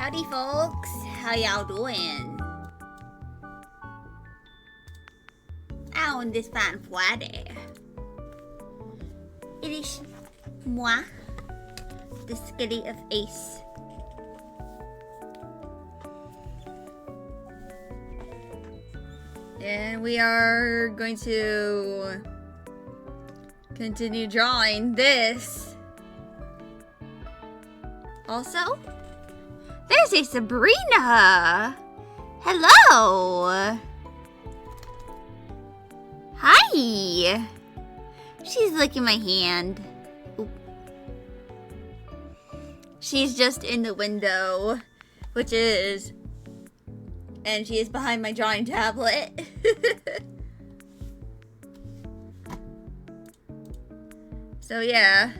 Howdy folks, how y'all doing? On this fine Friday, it is moi, the Skitty of Ace. And we are going to continue drawing this. Also, there's a Sabrina! Hello! Hi! She's licking my hand. Oop. She's just in the window, and she is behind my drawing tablet. So yeah.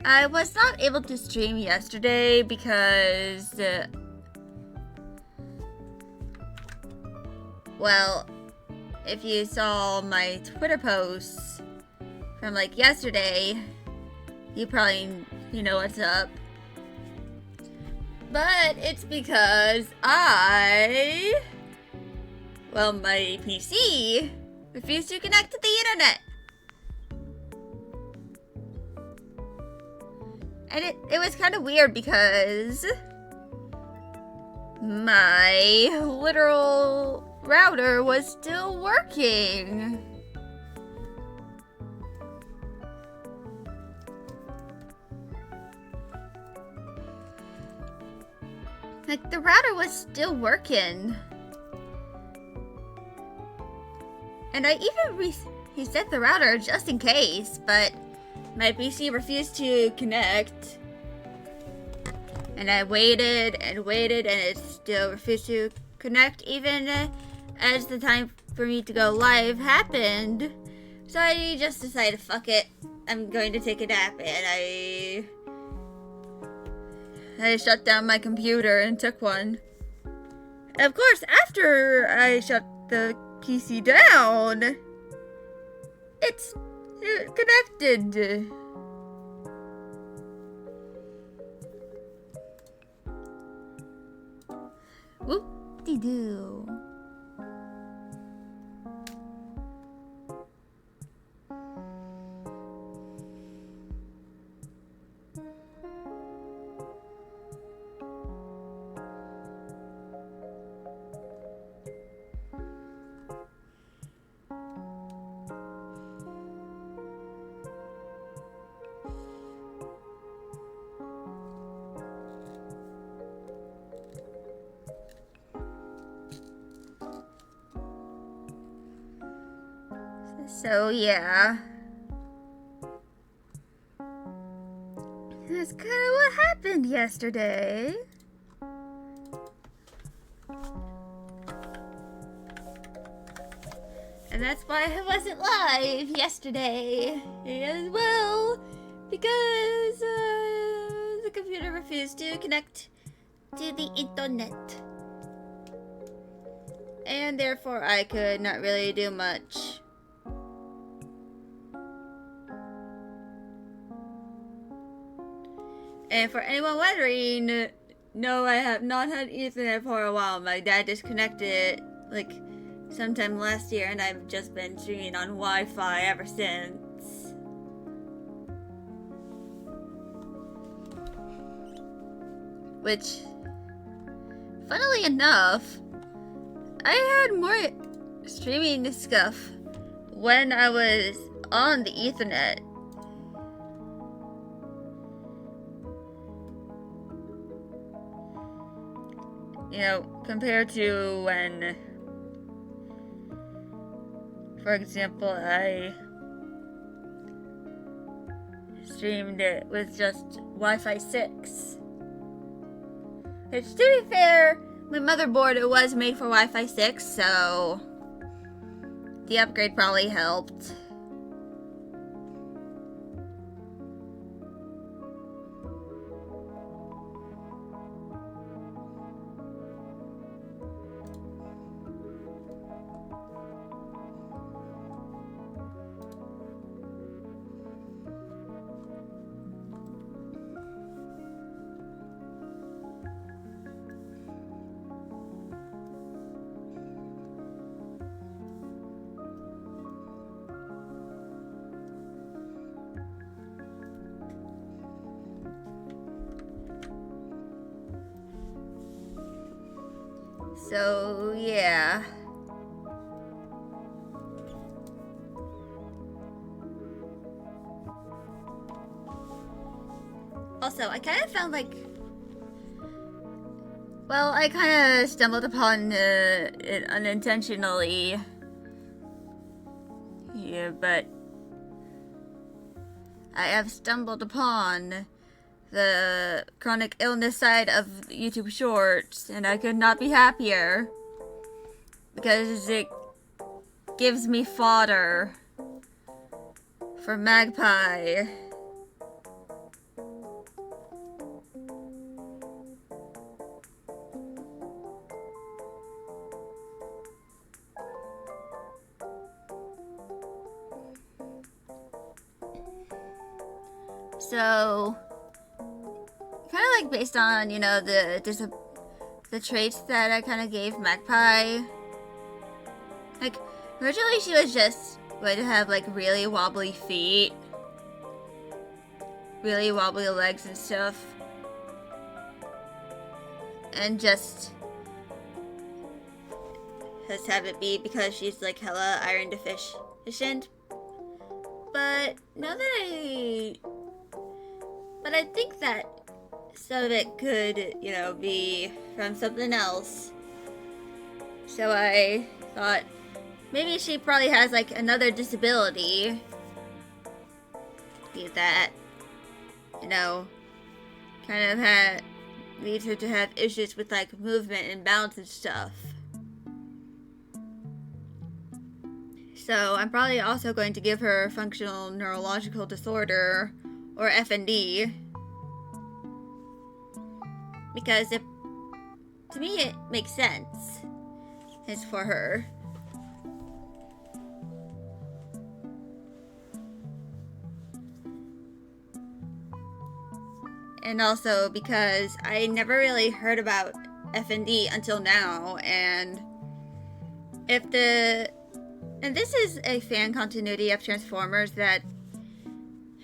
I was not able to stream yesterday because, well, if you saw my Twitter posts from like yesterday, you probably know what's up. But it's because my PC refused to connect to the internet. And it was kind of weird because my literal router was still working. Like, the router was still working. And I even reset the router just in case, but my PC refused to connect. And I waited and waited and it still refused to connect even as the time for me to go live happened. So I just decided, fuck it, I'm going to take a nap, and I shut down my computer and took one. And of course, after I shut the PC down, it's connected. Whoop-de-doo. So yeah, that's kind of what happened yesterday. And that's why I wasn't live yesterday as well, because the computer refused to connect to the internet. And therefore I could not really do much. And for anyone wondering, no, I have not had Ethernet for a while. My dad disconnected it like sometime last year, and I've just been streaming on Wi-Fi ever since. Which, funnily enough, I had more streaming stuff when I was on the Ethernet. Compared to when, for example, I streamed it with just Wi-Fi 6. Which, to be fair, my motherboard, it was made for Wi-Fi 6, so the upgrade probably helped. So, yeah. Also, I kind of found like... Well, I kind of stumbled upon it unintentionally. Yeah, but... I have stumbled upon the chronic illness side of YouTube Shorts, and I could not be happier. Because it gives me fodder for Magpie. So, kind of like based on, you know, the traits that I kind of gave Magpie. Like, originally she was just going to have like really wobbly feet, really wobbly legs and stuff, and just have it be because she's like hella iron deficient. But now that I think that some of it could, you know, be from something else. So I thought maybe she probably has like another disability that, you know, kind of leads her to have issues with like movement and balance and stuff. So I'm probably also going to give her functional neurological disorder, or FND, because to me it makes sense. It's for her. And also because I never really heard about FND until now, and this is a fan continuity of Transformers that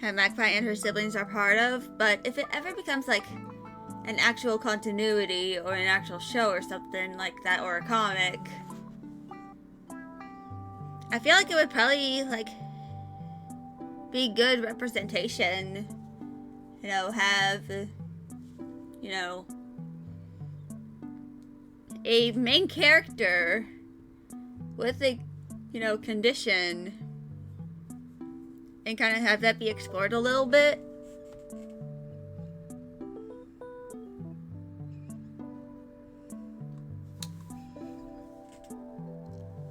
Magpie and her siblings are part of, but if it ever becomes like an actual continuity or an actual show or something like that, or a comic, I feel like it would probably like be good representation. You know, have, you know, a main character with a, you know, condition, and kind of have that be explored a little bit.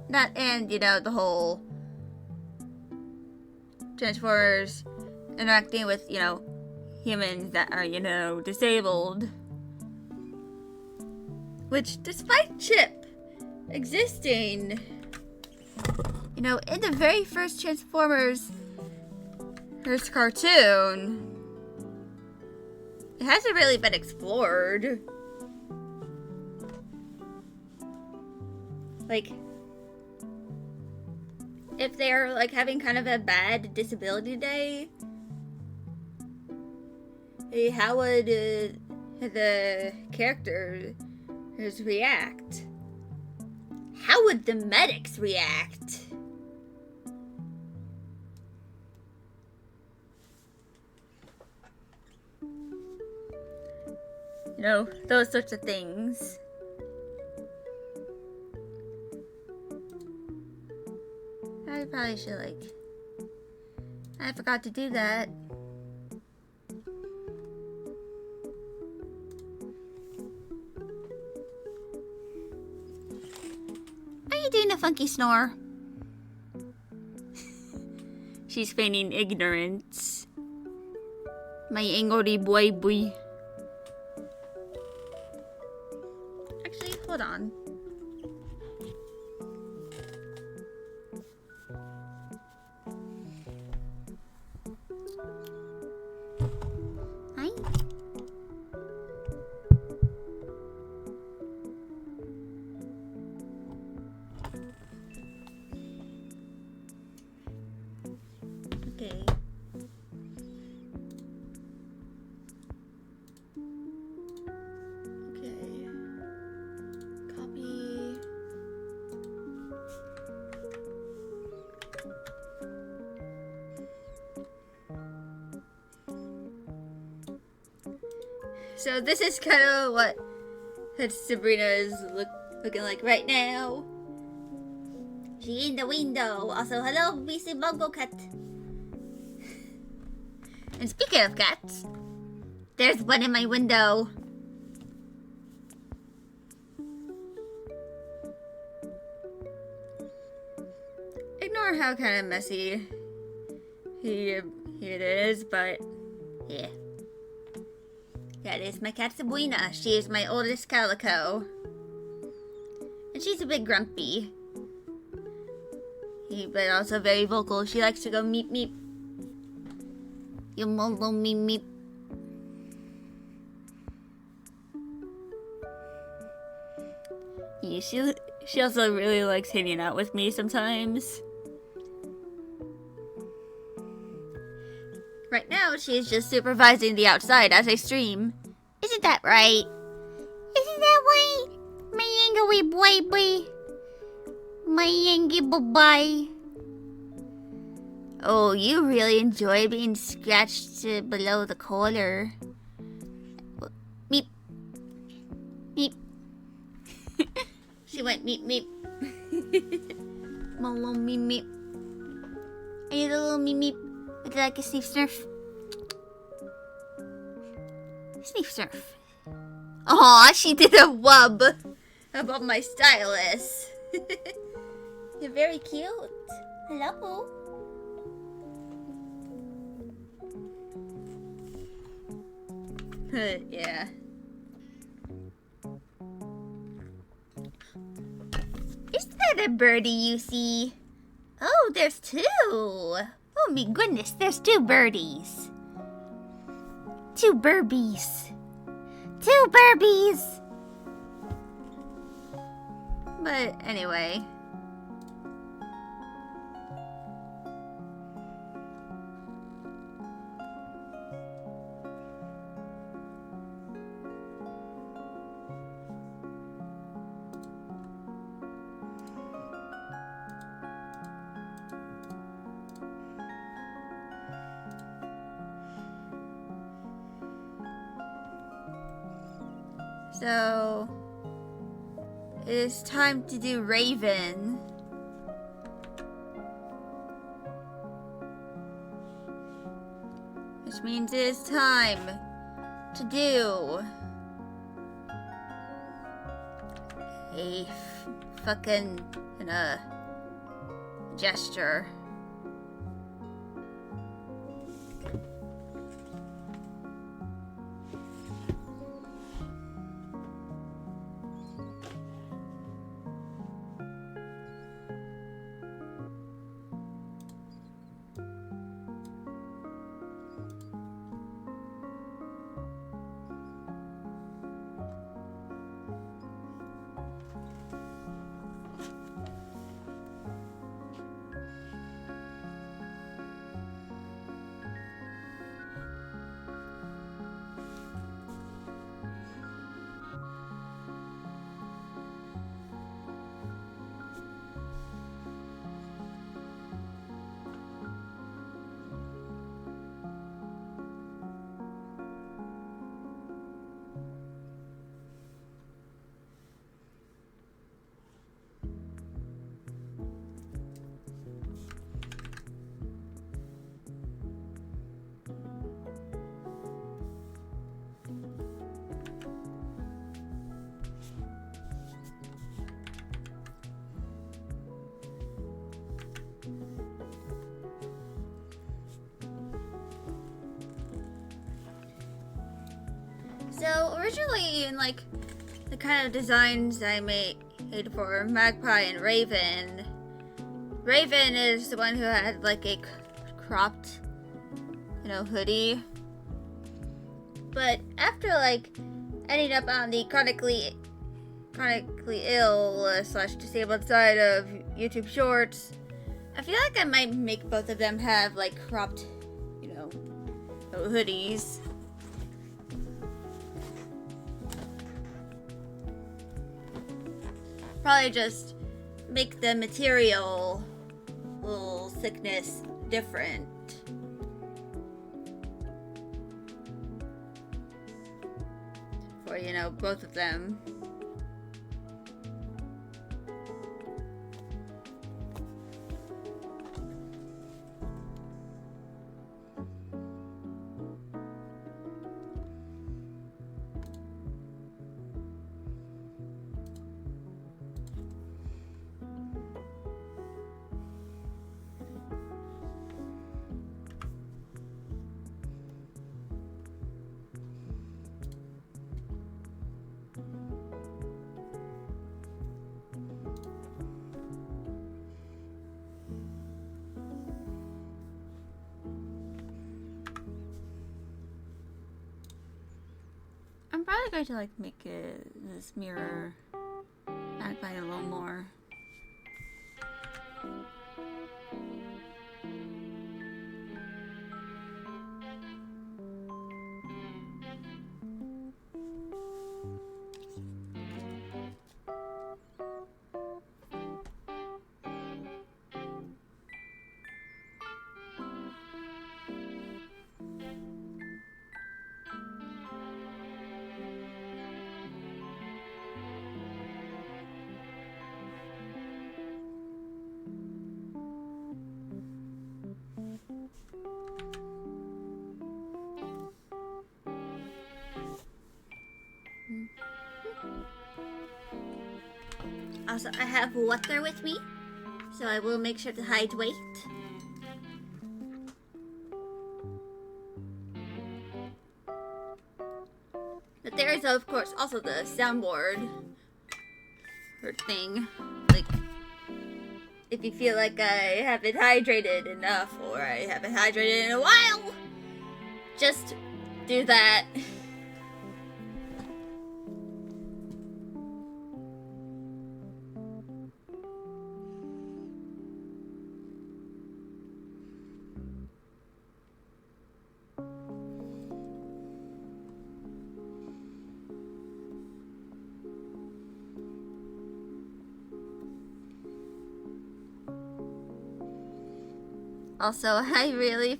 That, and, you know, the whole Transformers interacting with, you know, humans that are, you know, disabled. Which, despite Chip existing, you know, in the very first Transformers cartoon, it hasn't really been explored. Like, if they're like having kind of a bad disability day, how would the characters react? How would the medics react? You know, those sorts of things. I probably should, like... I forgot to do that. Are you doing a funky snore? She's feigning ignorance. My angry boy. Actually, hold on. Hi. Okay. Okay. Copy. So this is kind of what Sabrina is looking like right now. She in the window. Also, hello, busy bongo cat. And speaking of cats, there's one in my window. Ignore how kind of messy it is, but yeah. That is my cat Sabrina. She is my oldest calico. And she's a bit grumpy. But also very vocal. She likes to go meep meep. You molo meep meep. Yeah, she also really likes hanging out with me sometimes. Right now, she's just supervising the outside as I stream. Isn't that right? Isn't that right? My yangy boy. My yangy bye. Oh, you really enjoy being scratched below the collar. Meep. Meep. She went meep meep. My little meep meep. Are you the little meep meep? Would you like a sniff snurf? Sniff snurf. Aw, she did a wub above my stylus. You're very cute. Hello. Yeah. Is that a birdie you see? Oh, there's two. Oh my goodness, there's two birdies. Two burbies. Two burbies. But anyway. So, it is time to do Raven. Which means it is time to do a fucking gesture. So originally in like the kind of designs I made for Magpie and Raven, Raven is the one who had like a cropped, hoodie. But after like ending up on the chronically ill / disabled side of YouTube Shorts, I feel like I might make both of them have like cropped, hoodies. Probably just make the material little thickness different. for, you know, both of them. I'm probably going to like make this mirror magnify a little more. Also, I have water with me, so I will make sure to hydrate. But there is, of course, also the soundboard thing. Like, if you feel like I haven't hydrated enough, or I haven't hydrated in a while, just do that. Also, I really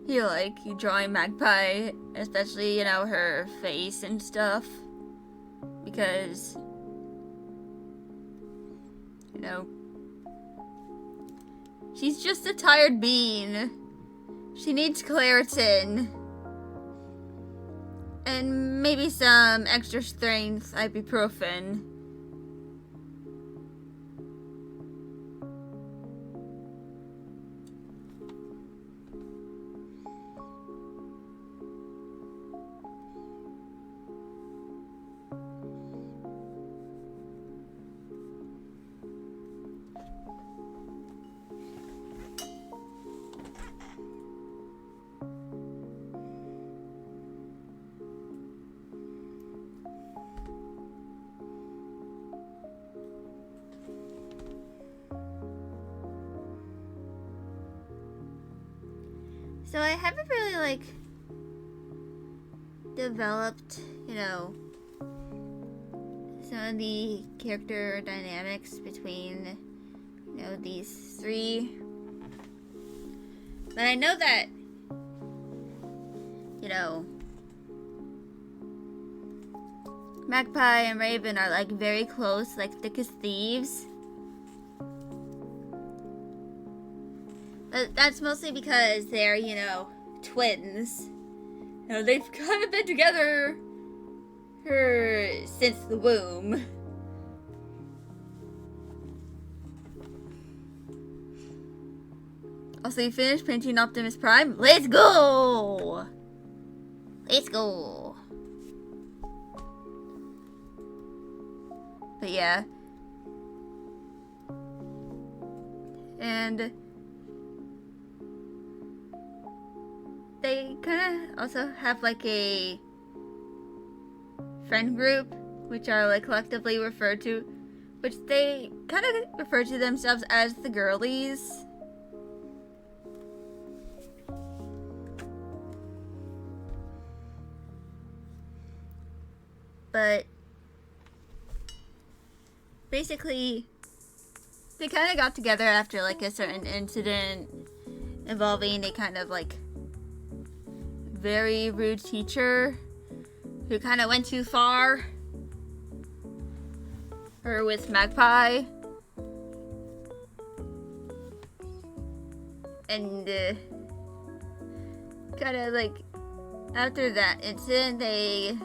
feel like drawing Magpie, especially, you know, her face and stuff, because, you know, she's just a tired bean. She needs Claritin. And maybe some extra strength ibuprofen. So I haven't really, like, developed, you know, some of the character dynamics between, you know, these three. But I know that, you know, Magpie and Raven are, like, very close, like, thick as thieves. But that's mostly because they're, you know, twins. You know, they've kind of been together since the womb. Also, you finished painting Optimus Prime? Let's go! Let's go! But yeah. And they kind of also have like a friend group, which are like collectively referred to, which they kind of refer to themselves as the girlies. But basically, they kind of got together after like a certain incident involving a kind of like very rude teacher who kind of went too far. Her with Magpie. And kind of like after that incident, they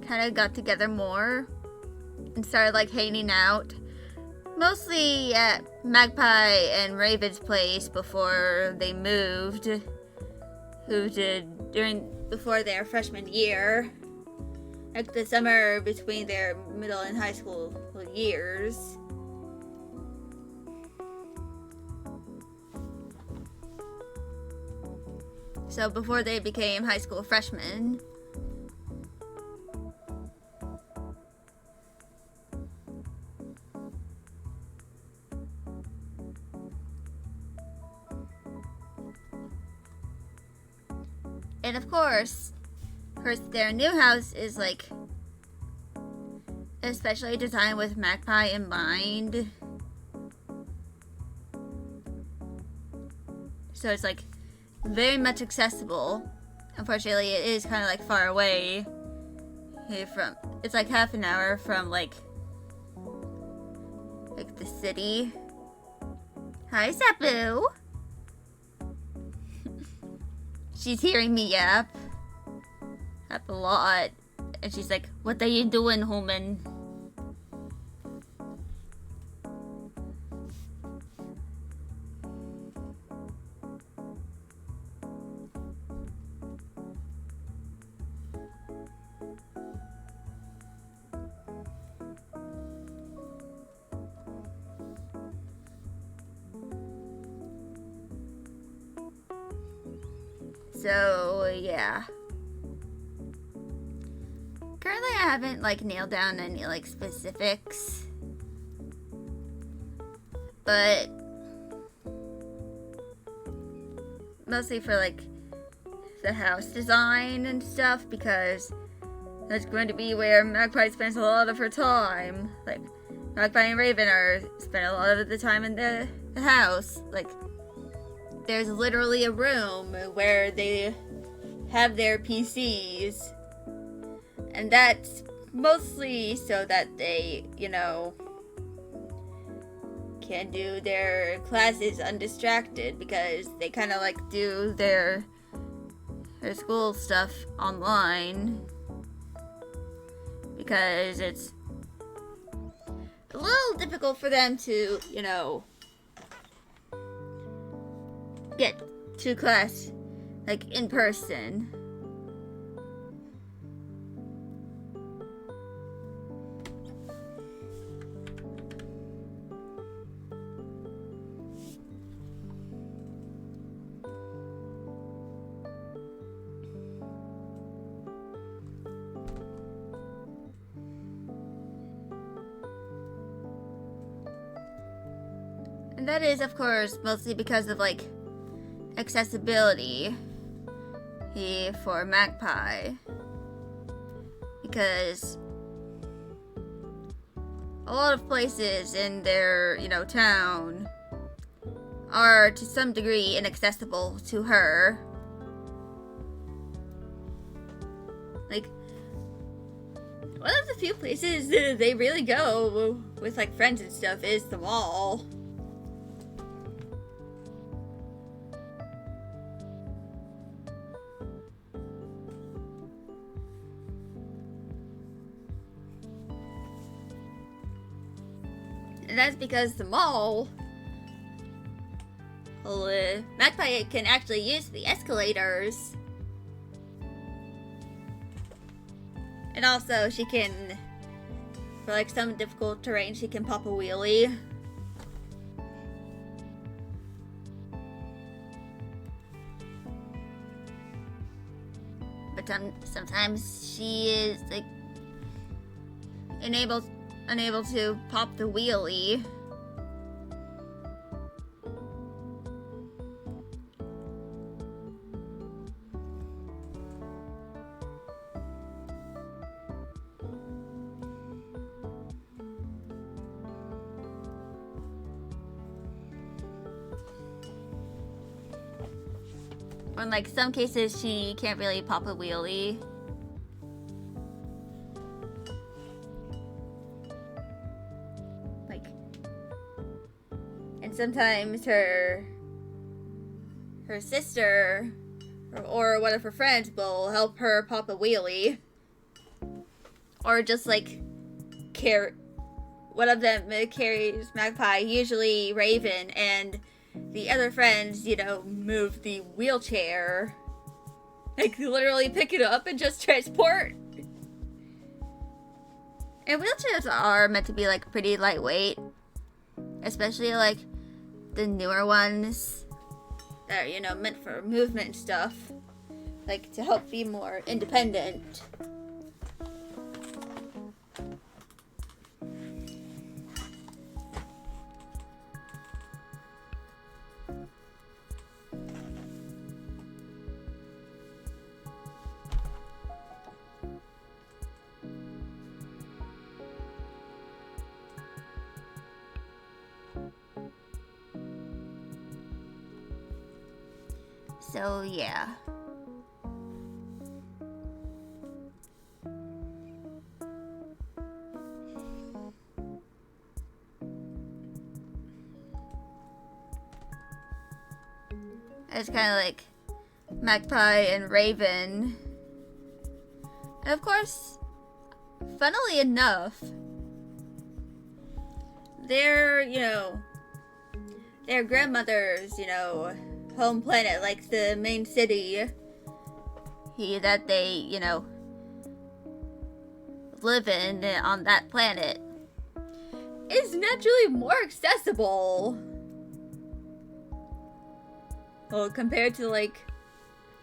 kind of got together more and started like hanging out. Mostly at Magpie and Raven's place before they moved. Before their freshman year. Like the summer between their middle and high school years. So before they became high school freshmen. And of course, their new house is like especially designed with Magpie in mind. So it's like very much accessible. Unfortunately, it is kind of like far away from. It's like half an hour from like the city. Hi, Sapu. She's hearing me yap a lot, and she's like, "What are you doing, Holman?" So, yeah. Currently, I haven't, like, nailed down any, like, specifics. But mostly for, like, the house design and stuff, because that's going to be where Magpie spends a lot of her time. Like, Magpie and Raven spend a lot of the time in the house. Like, there's literally a room where they have their PCs. And that's mostly so that they, can do their classes undistracted, because they kind of like do their school stuff online. Because it's a little difficult for them to, get to class, like, in person. And that is, of course, mostly because of, like, accessibility for Magpie, because a lot of places in their town are to some degree inaccessible to her. Like, one of the few places that they really go with like friends and stuff is the mall. And that's because the mall, Magpie can actually use the escalators. And also she can, for like some difficult terrain, she can pop a wheelie. But sometimes she is like unable to pop the wheelie. Or in like some cases she can't really pop a wheelie. sometimes her sister or one of her friends will help her pop a wheelie. Or just like one of them carries Magpie, usually Raven, and the other friends, move the wheelchair. Like, literally pick it up and just transport. And wheelchairs are meant to be, like, pretty lightweight. Especially, like, the newer ones that are, meant for movement and stuff. Like, to help be more independent. So, yeah. It's kind of like Magpie and Raven. And of course, funnily enough, their grandmother's, home planet, like the main city that they, live in on that planet, is naturally more accessible. Well, compared to, like,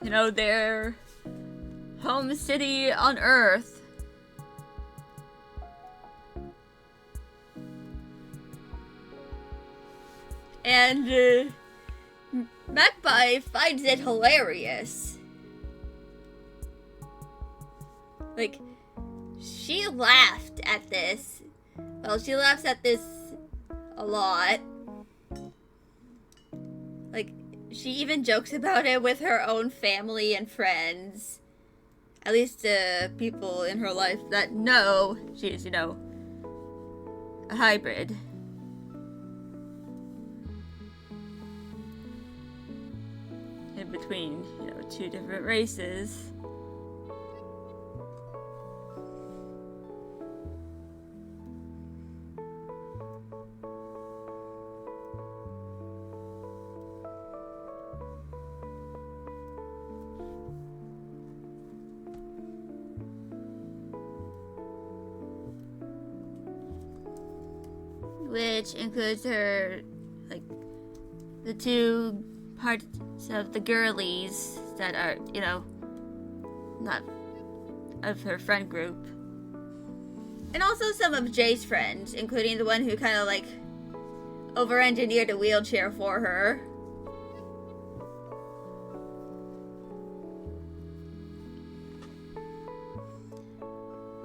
their home city on Earth. And, Magpie finds it hilarious. Like, she laughed at this. Well, she laughs at this a lot. Like, she even jokes about it with her own family and friends. At least, people in her life that know she's, a hybrid. In between, two different races. Which includes her, like, the two parts of the girlies that are, not of her friend group. And also some of Jay's friends, including the one who kind of, like, over-engineered a wheelchair for her.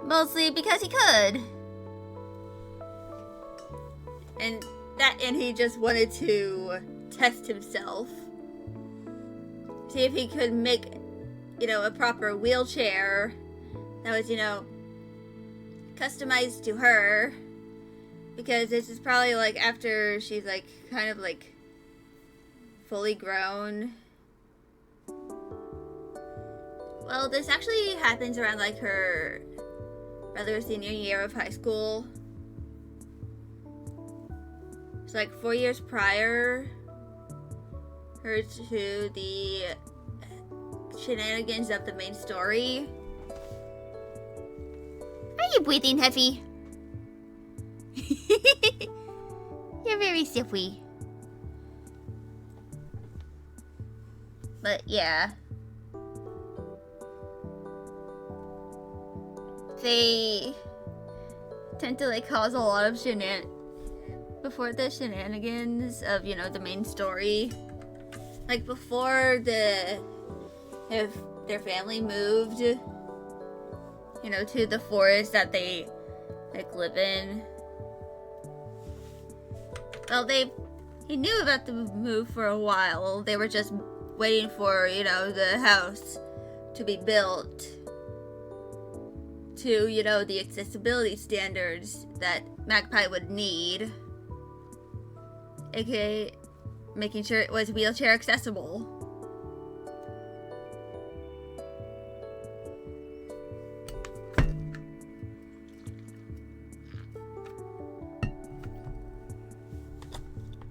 Mostly because he could. And he just wanted to test himself. See if he could make, a proper wheelchair that was, customized to her. Because this is probably, like, after she's, like, kind of, like, fully grown. Well, this actually happens around, like, her rather senior year of high school. It's like 4 years prior her to the shenanigans of the main story. Are you breathing heavy? You're very sippy. But yeah. They tend to, like, cause a lot of before the shenanigans of, the main story. Like, before their family moved, to the forest that they, like, live in. Well, he knew about the move for a while. They were just waiting for, the house to be built to, the accessibility standards that Magpie would need. aka making sure it was wheelchair accessible.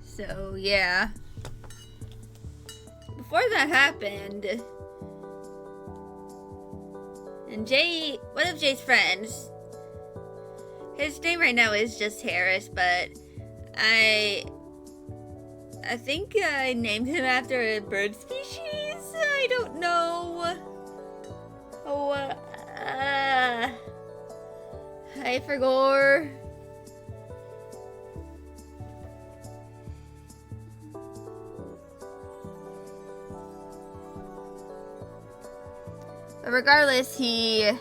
So, yeah. Before that happened, and one of Jay's friends, his name right now is just Harris, but I think I named him after a bird species? I don't know. Oh, I forgot. But regardless, the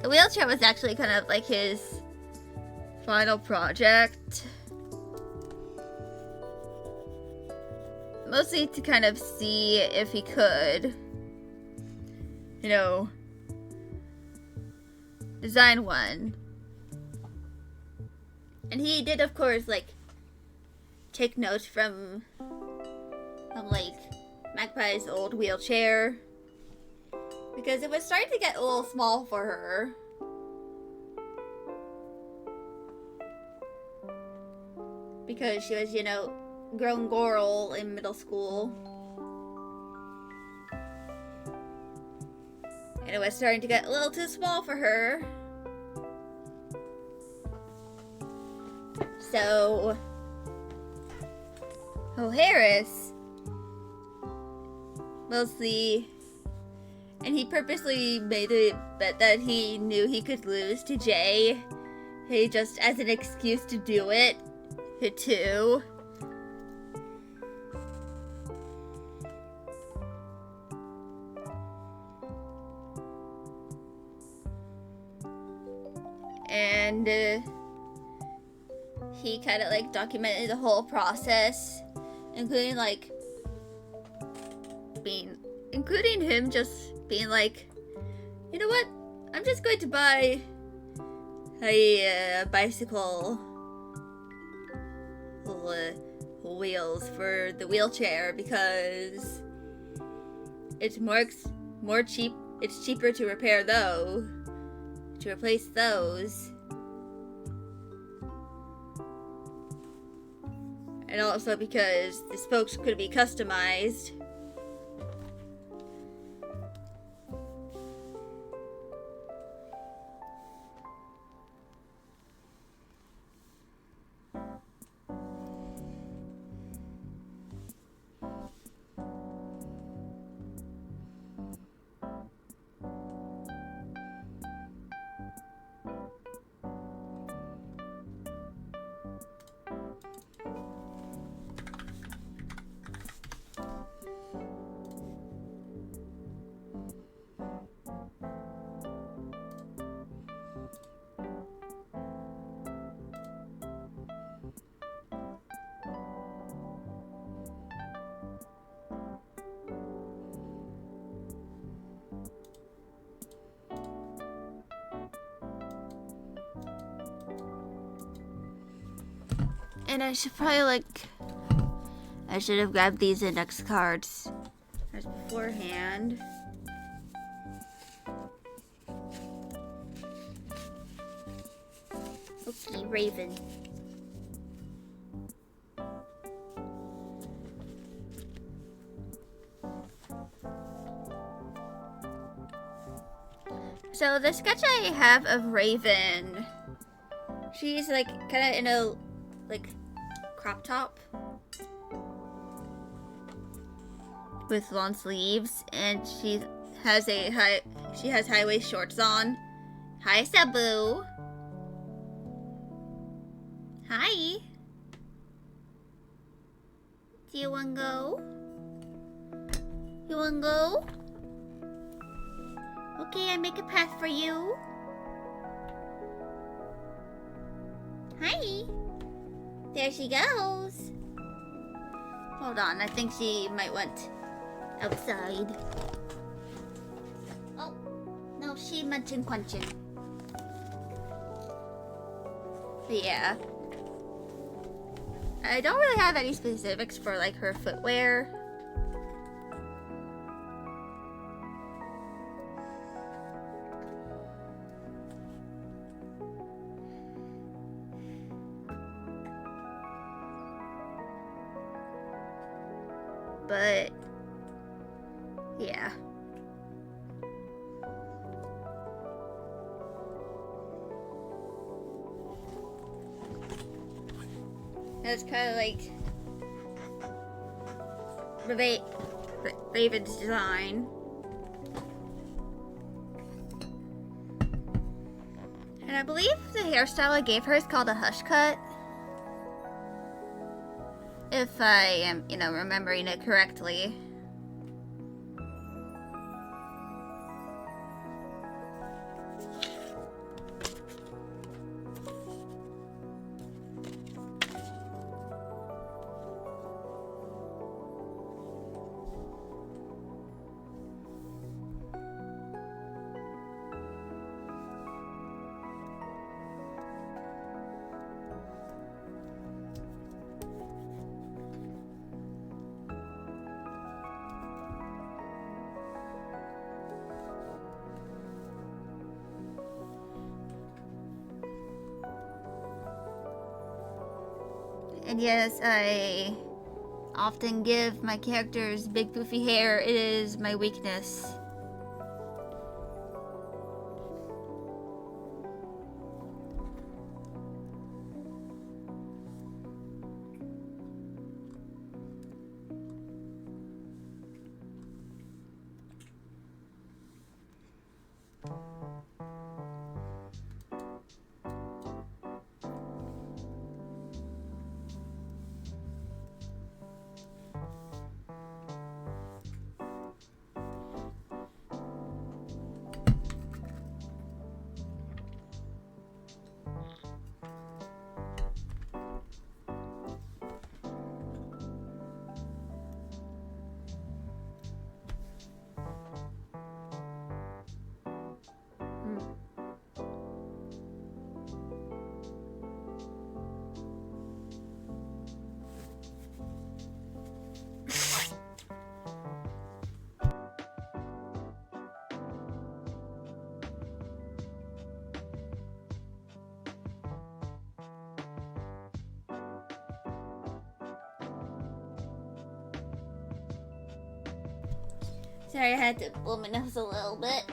wheelchair was actually kind of like his final project. Mostly to kind of see if he could, you know, design one. And he did, of course, like, take notes from like, Magpie's old wheelchair. Because it was starting to get a little small for her. Because she was, you know, grown girl in middle school. And it was starting to get a little too small for her. So, Harris mostly, and he purposely made a bet that he knew he could lose to Jay. He just as an excuse to do it too. And he kind of like documented the whole process, including like including him just being like, you know what? I'm just going to buy a bicycle wheels for the wheelchair because it's it's cheaper to repair to replace those. And also because the spokes could be customized. And I should probably I should have grabbed these index cards as beforehand. Okay, Raven. So the sketch I have of Raven, she's like kind of in a crop top with long sleeves, and she has high waist shorts on. Hi, Sabu. Hi. Do you wanna go? You wanna go? Okay, I make a path for you. Hi. There she goes. Hold on, I think she might want outside. Oh, no, she munchin' quunchin'. But yeah. I don't really have any specifics for like her footwear. But yeah. That's kind of like Raven's design. And I believe the hairstyle I gave her is called a hush cut. If I am, remembering it correctly. And yes, I often give my characters big poofy hair. It is my weakness. Sorry, I had to blow my nose a little bit.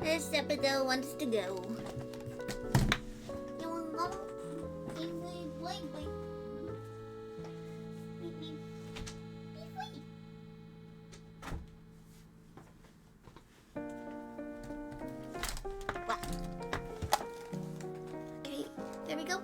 Sepidel wants to go. You wanna go? Okay, there we go.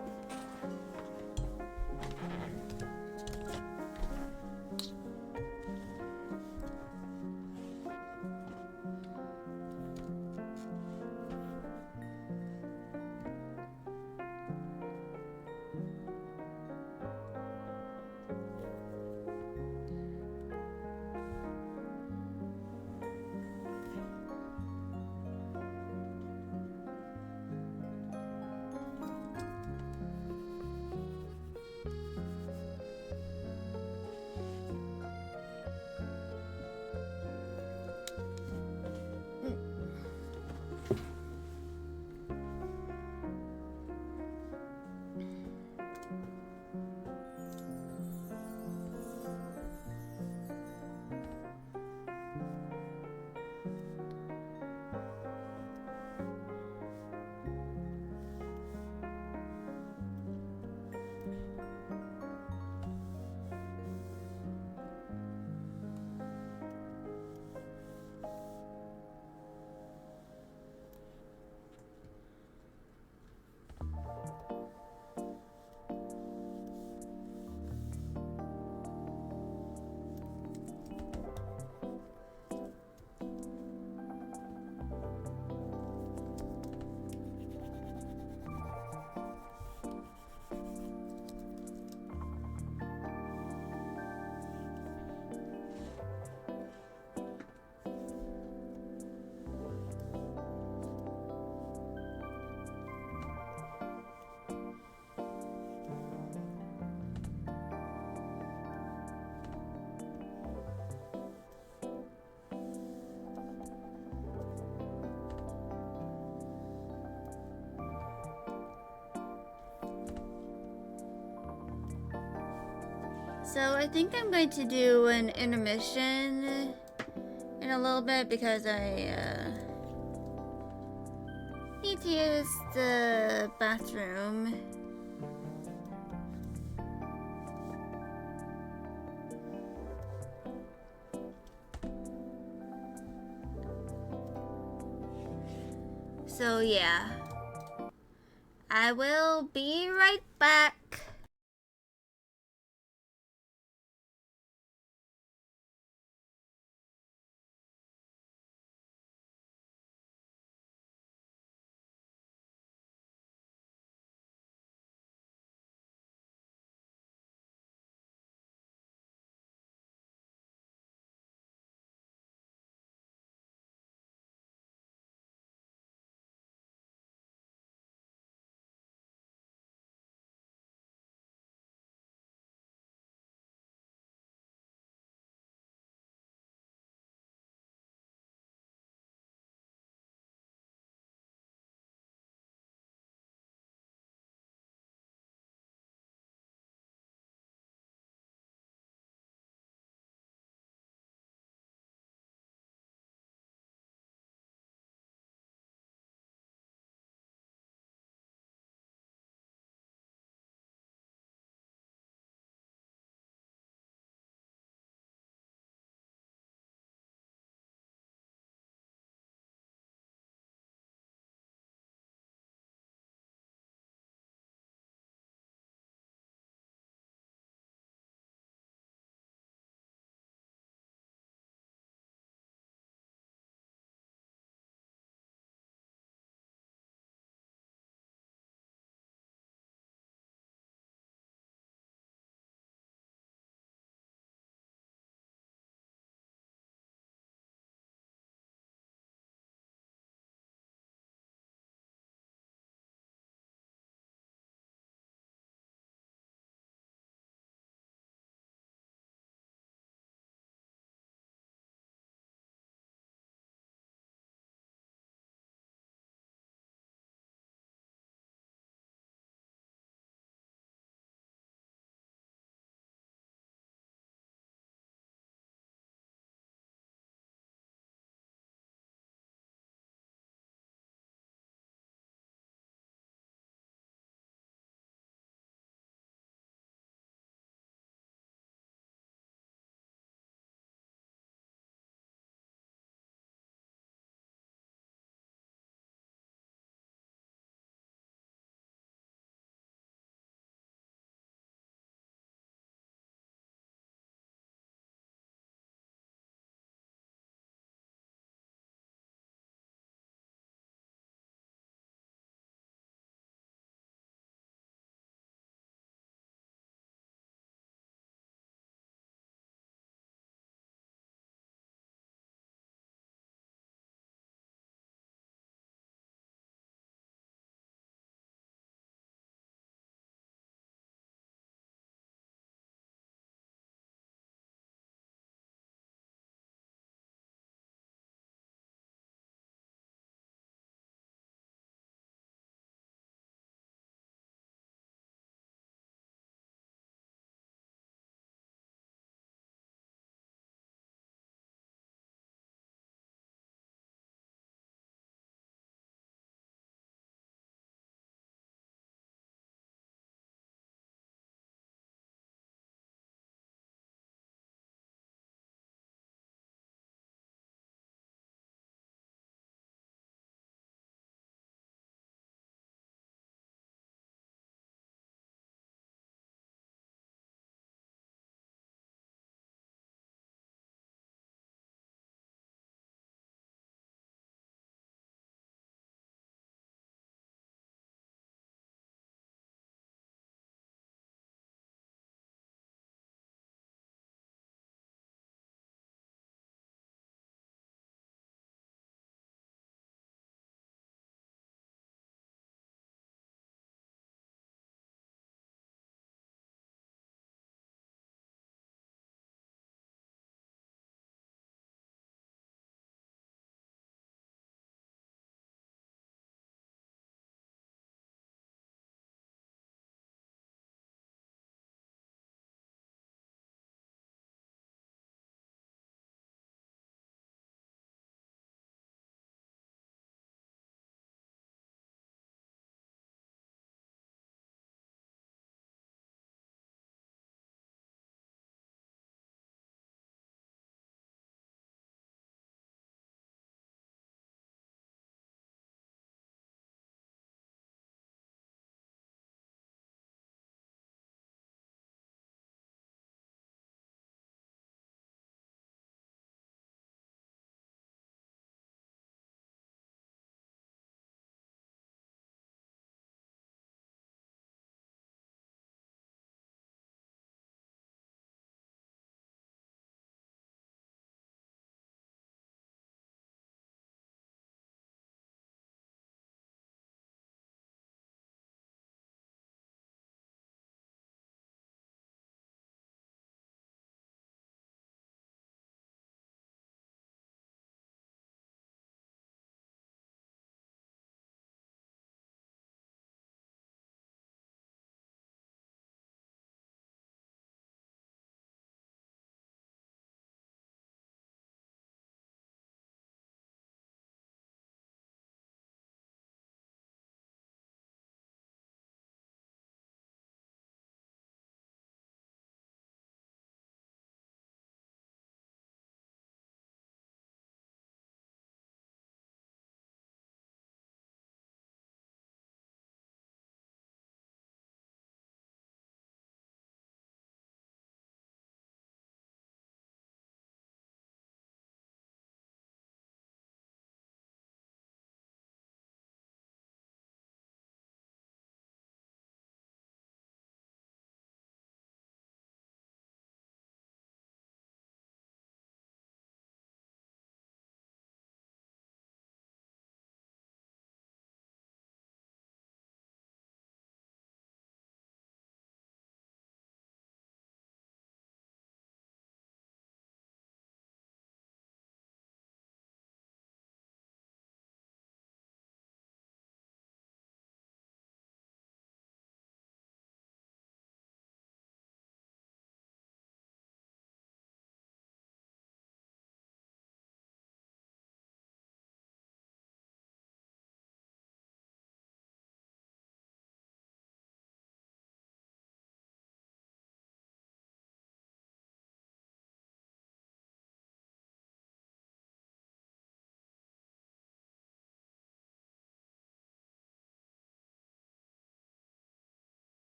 So I think I'm going to do an intermission in a little bit because I need to use the bathroom. So yeah, I will be right back.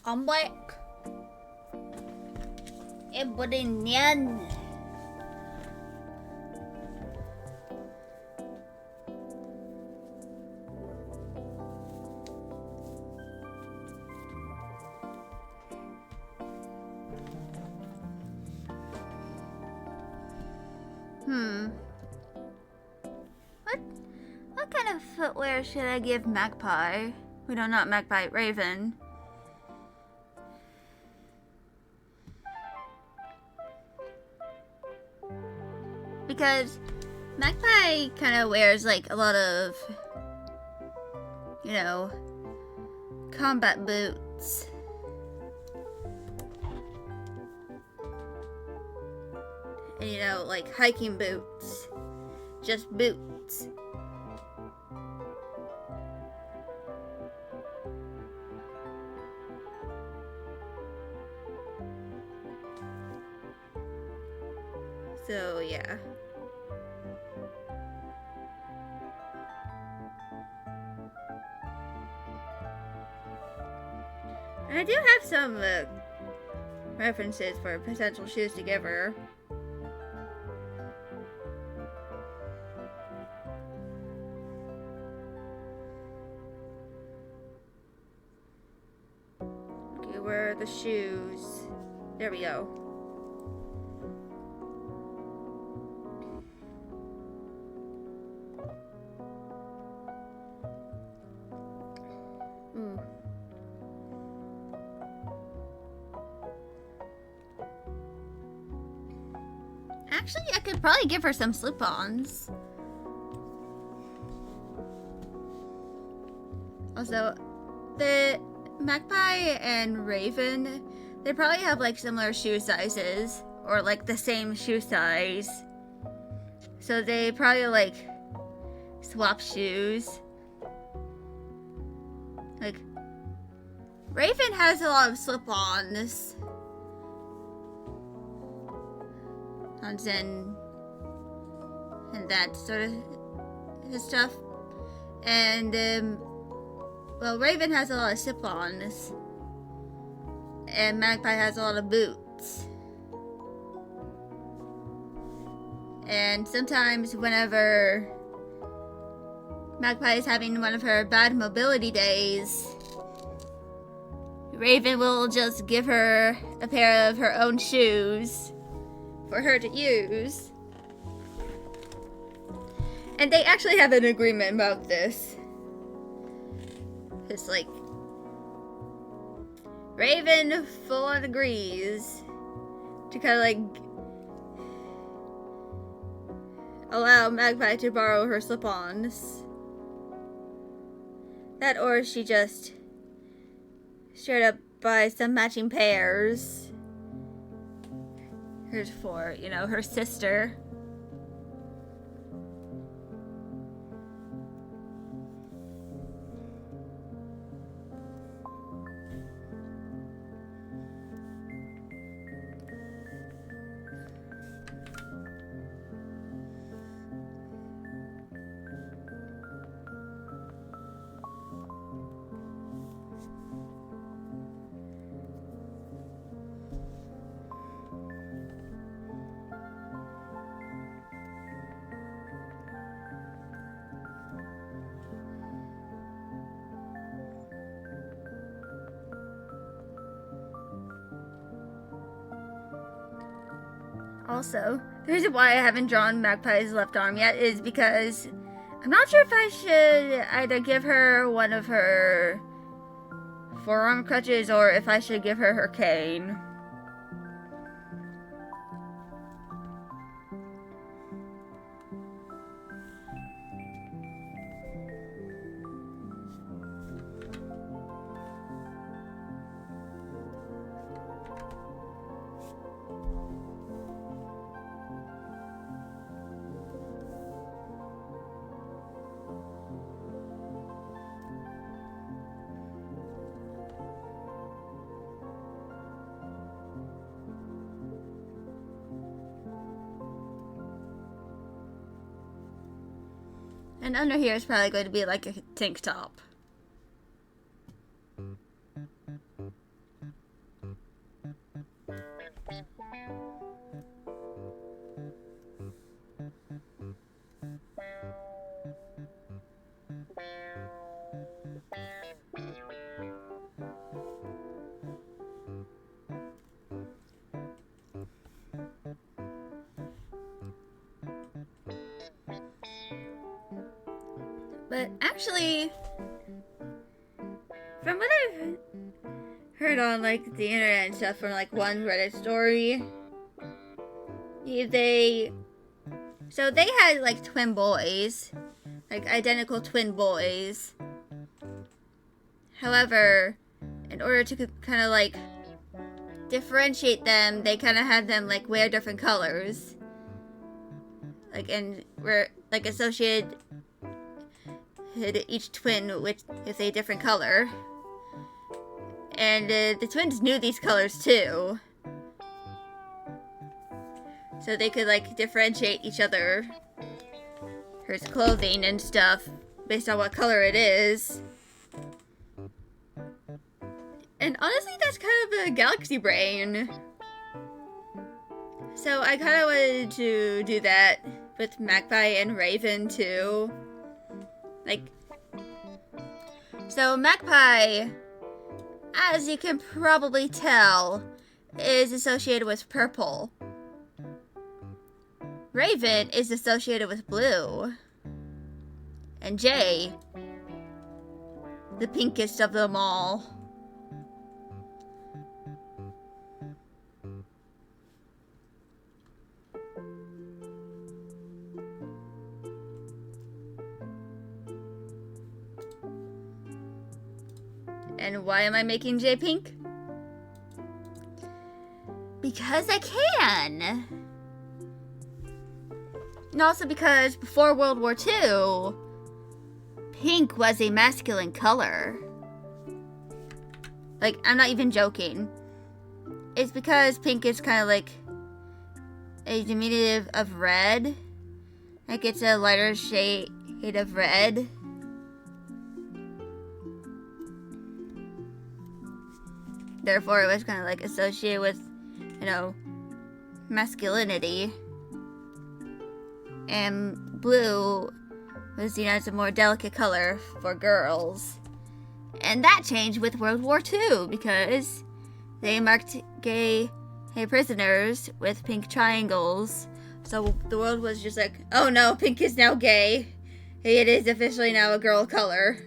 I'm black. Everybody nyan. What kind of footwear should I give Magpie? We don't not Magpie, Raven. Because Magpie kind of wears like a lot of, you know, combat boots. And, you know, like hiking boots. Just boots. So, yeah. And I do have some references for potential shoes to give her. Okay, where are the shoes? There we go. Actually, I could probably give her some slip-ons. Also, the Magpie and Raven, they probably have like similar shoe sizes, or like the same shoe size. So they probably like swap shoes. Like, Raven has a lot of slip-ons. And that sort of stuff. And, well, Raven has a lot of slip-ons. And Magpie has a lot of boots. And sometimes whenever Magpie is having one of her bad mobility days, Raven will just give her a pair of her own shoes for her to use. And they actually have an agreement about this. It's like Raven full on agrees to kind of like allow Magpie to borrow her slip-ons. That, or she just straight up buys some matching pairs. Here's for, you know, her sister. Also, the reason why I haven't drawn Magpie's left arm yet is because I'm not sure if I should either give her one of her forearm crutches or if I should give her her cane. And under here is probably going to be like a tank top. But actually, from what I've heard on like the internet and stuff, from like one Reddit story, they had like twin boys, like identical twin boys. However, in order to kind of like differentiate them, they kind of had them like wear different colors, like, and were like associated each twin with a different color. And the twins knew these colors too, so they could like differentiate each other's clothing and stuff based on what color it is. And honestly, that's kind of a galaxy brain. So I kind of wanted to do that with Magpie and Raven too. Like, so Magpie, as you can probably tell, is associated with purple. Raven is associated with blue. And Jay, the pinkest of them all. And why am I making Jay pink? Because I can! And also because before World War II, pink was a masculine color. Like, I'm not even joking. It's because pink is kind of like a diminutive of red. Like, it's a lighter shade of red. Therefore, it was kind of like associated with, you know, masculinity. And blue was seen as a more delicate color for girls. And that changed with World War II because they marked gay prisoners with pink triangles. So the world was just like, oh no, pink is now gay. It is officially now a girl color.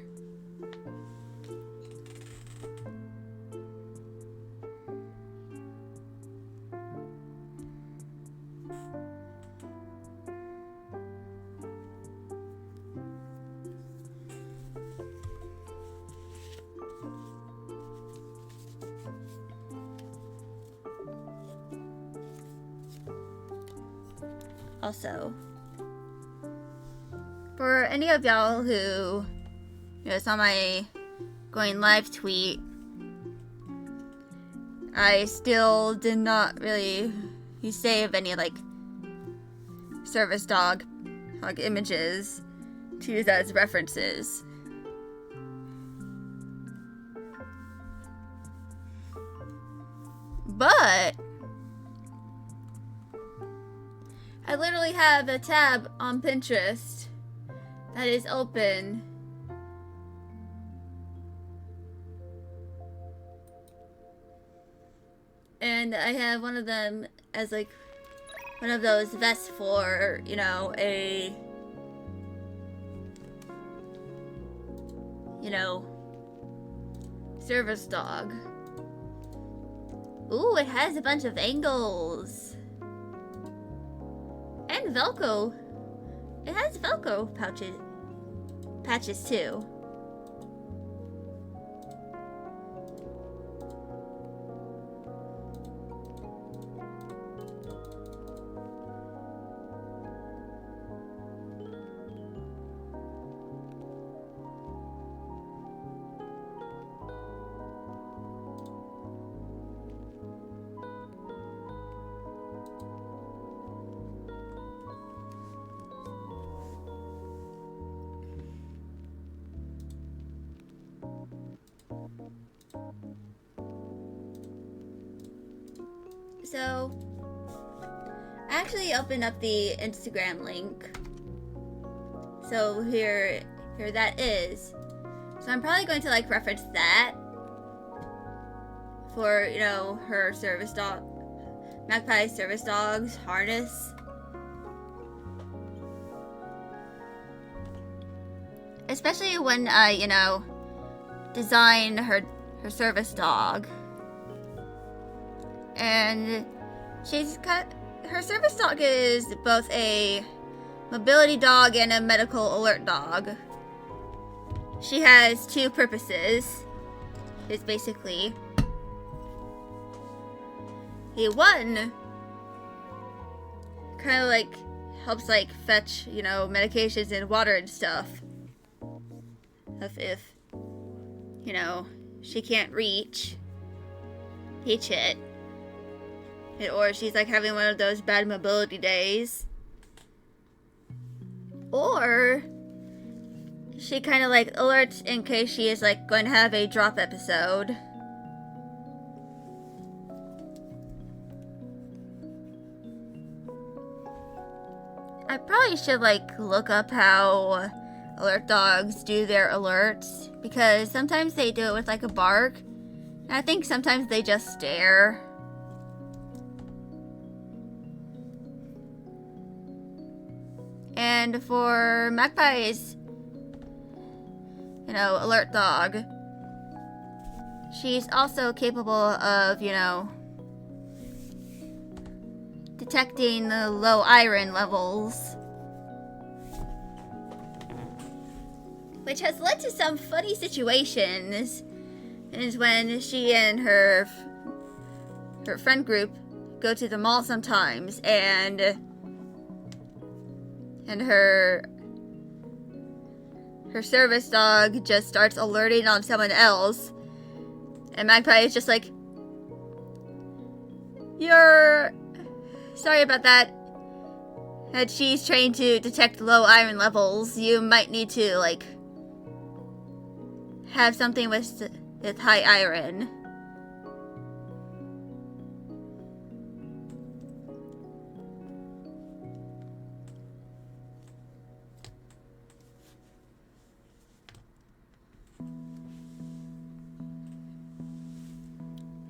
Also, for any of y'all who, you know, saw my going live tweet, I still did not really save any like service dog like images to use as references. But I literally have a tab on Pinterest that is open. And I have one of them as like one of those vests for, you know, a, you know, service dog. Ooh, it has a bunch of angles. And Velcro. It has Velcro patches too. So, I actually opened up the Instagram link. So here that is. So I'm probably going to like reference that for, you know, her service dog, Magpie service dog's harness. especially when I, designed her service dog. And her service dog is both a mobility dog and a medical alert dog. She has two purposes. It's basically one kind of like helps like fetch, medications and water and stuff. If she can't reach it. Or she's like having one of those bad mobility days. Or she kind of like alerts in case she is like going to have a drop episode. I probably should like look up how alert dogs do their alerts, because sometimes they do it with like a bark, and I think sometimes they just stare. And for Magpie's, alert dog, she's also capable of, detecting the low iron levels. Which has led to some funny situations. Is when she and her friend group go to the mall sometimes, and her service dog just starts alerting on someone else, and Magpie is just like, "You're sorry about that. And she's trained to detect low iron levels. You might need to like have something with high iron."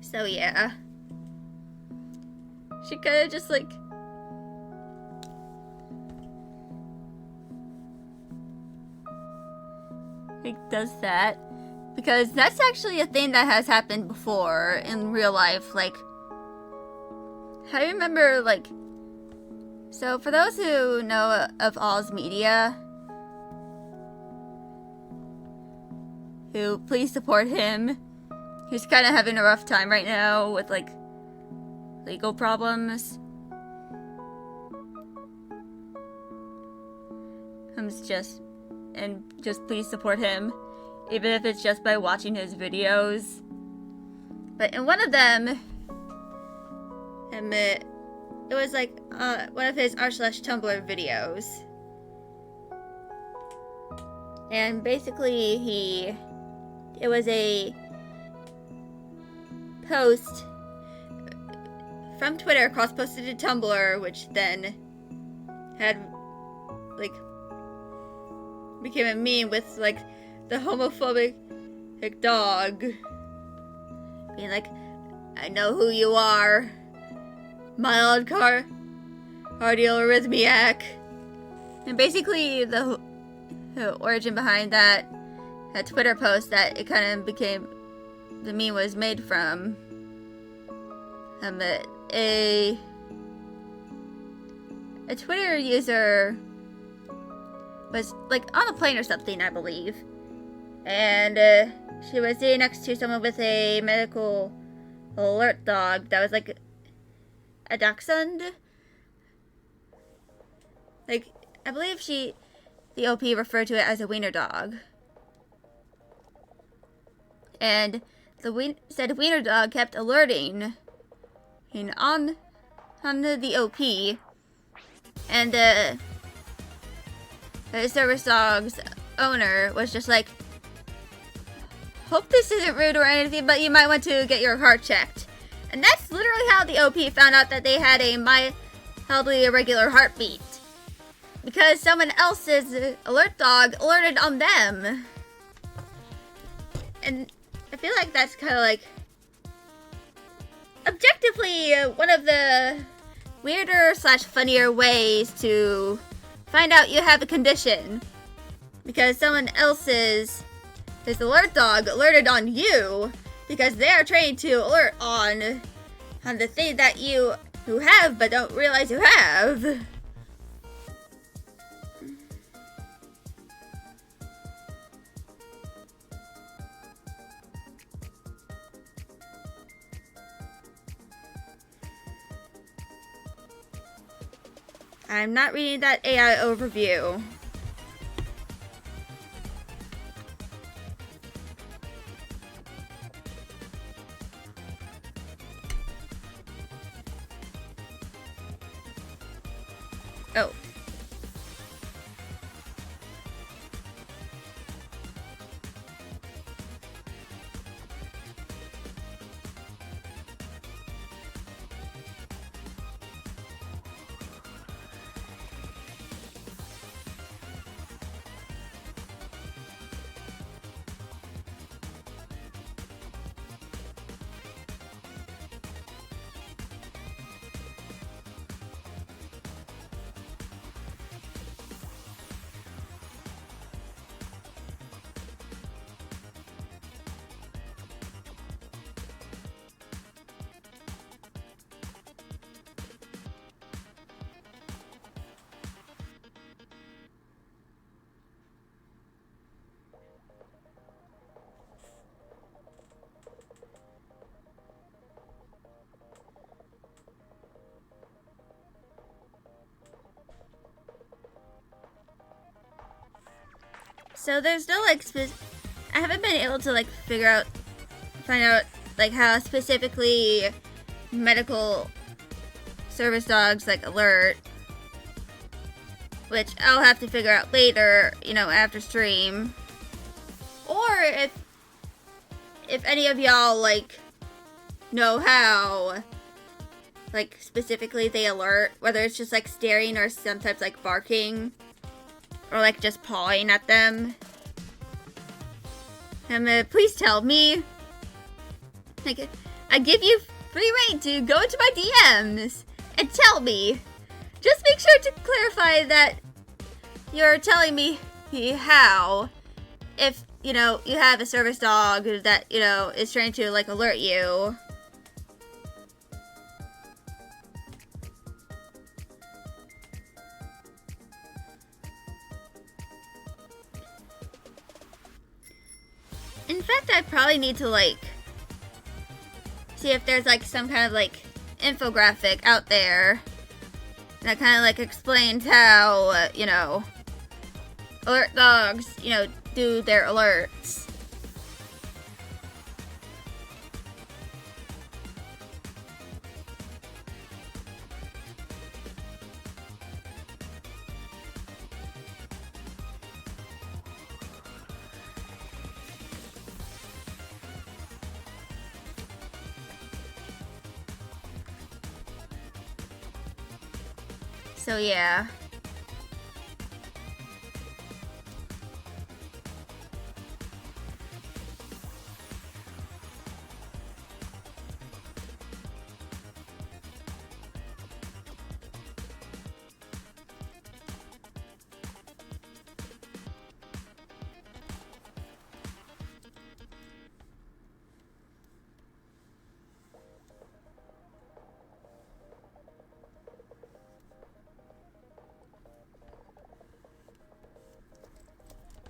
So yeah, she kind of just like does that, because that's actually a thing that has happened before in real life. Like, I remember, like, so for those who know of Oz Media, who please support him. He's kind of having a rough time right now with like legal problems. Just please support him, even if it's just by watching his videos. But in one of them, it was like one of his r/Tumblr videos, and basically it was a post from Twitter cross-posted to Tumblr, which then had like became a meme with like the homophobic dog being like, "I know who you are, mild cardiorhythmiac." And basically the origin behind that Twitter post that it kind of became the meme was made from a Twitter user was like on a plane or something, I believe, and she was sitting next to someone with a medical alert dog that was like a dachshund. Like, I believe the OP referred to it as a wiener dog, and said wiener dog kept alerting on the OP, and the service dog's owner was just like, "Hope this isn't rude or anything, but you might want to get your heart checked." And that's literally how the OP found out that they had a mildly irregular heartbeat, because someone else's alert dog alerted on them. And I feel like that's kind of like objectively one of the weirder / funnier ways to find out you have a condition. because someone else's this alert dog alerted on you because they are trained to alert on the thing that you who have but don't realize you have. I'm not reading that AI overview. Oh. So there's no like I haven't been able to like find out like how specifically medical service dogs like alert, which I'll have to figure out later, you know, after stream. Or if any of y'all like know how like specifically they alert, whether it's just like staring or sometimes like barking. Or like just pawing at them. Please tell me. Like, I give you free reign to go into my DMs and tell me. Just make sure to clarify that you're telling me how. If, you know, you have a service dog that, you know, is trying to like alert you. In fact, I probably need to, like, see if there's, like, some kind of, like, infographic out there that kind of, like, explains how, you know, alert dogs, you know, do their alerts. So yeah.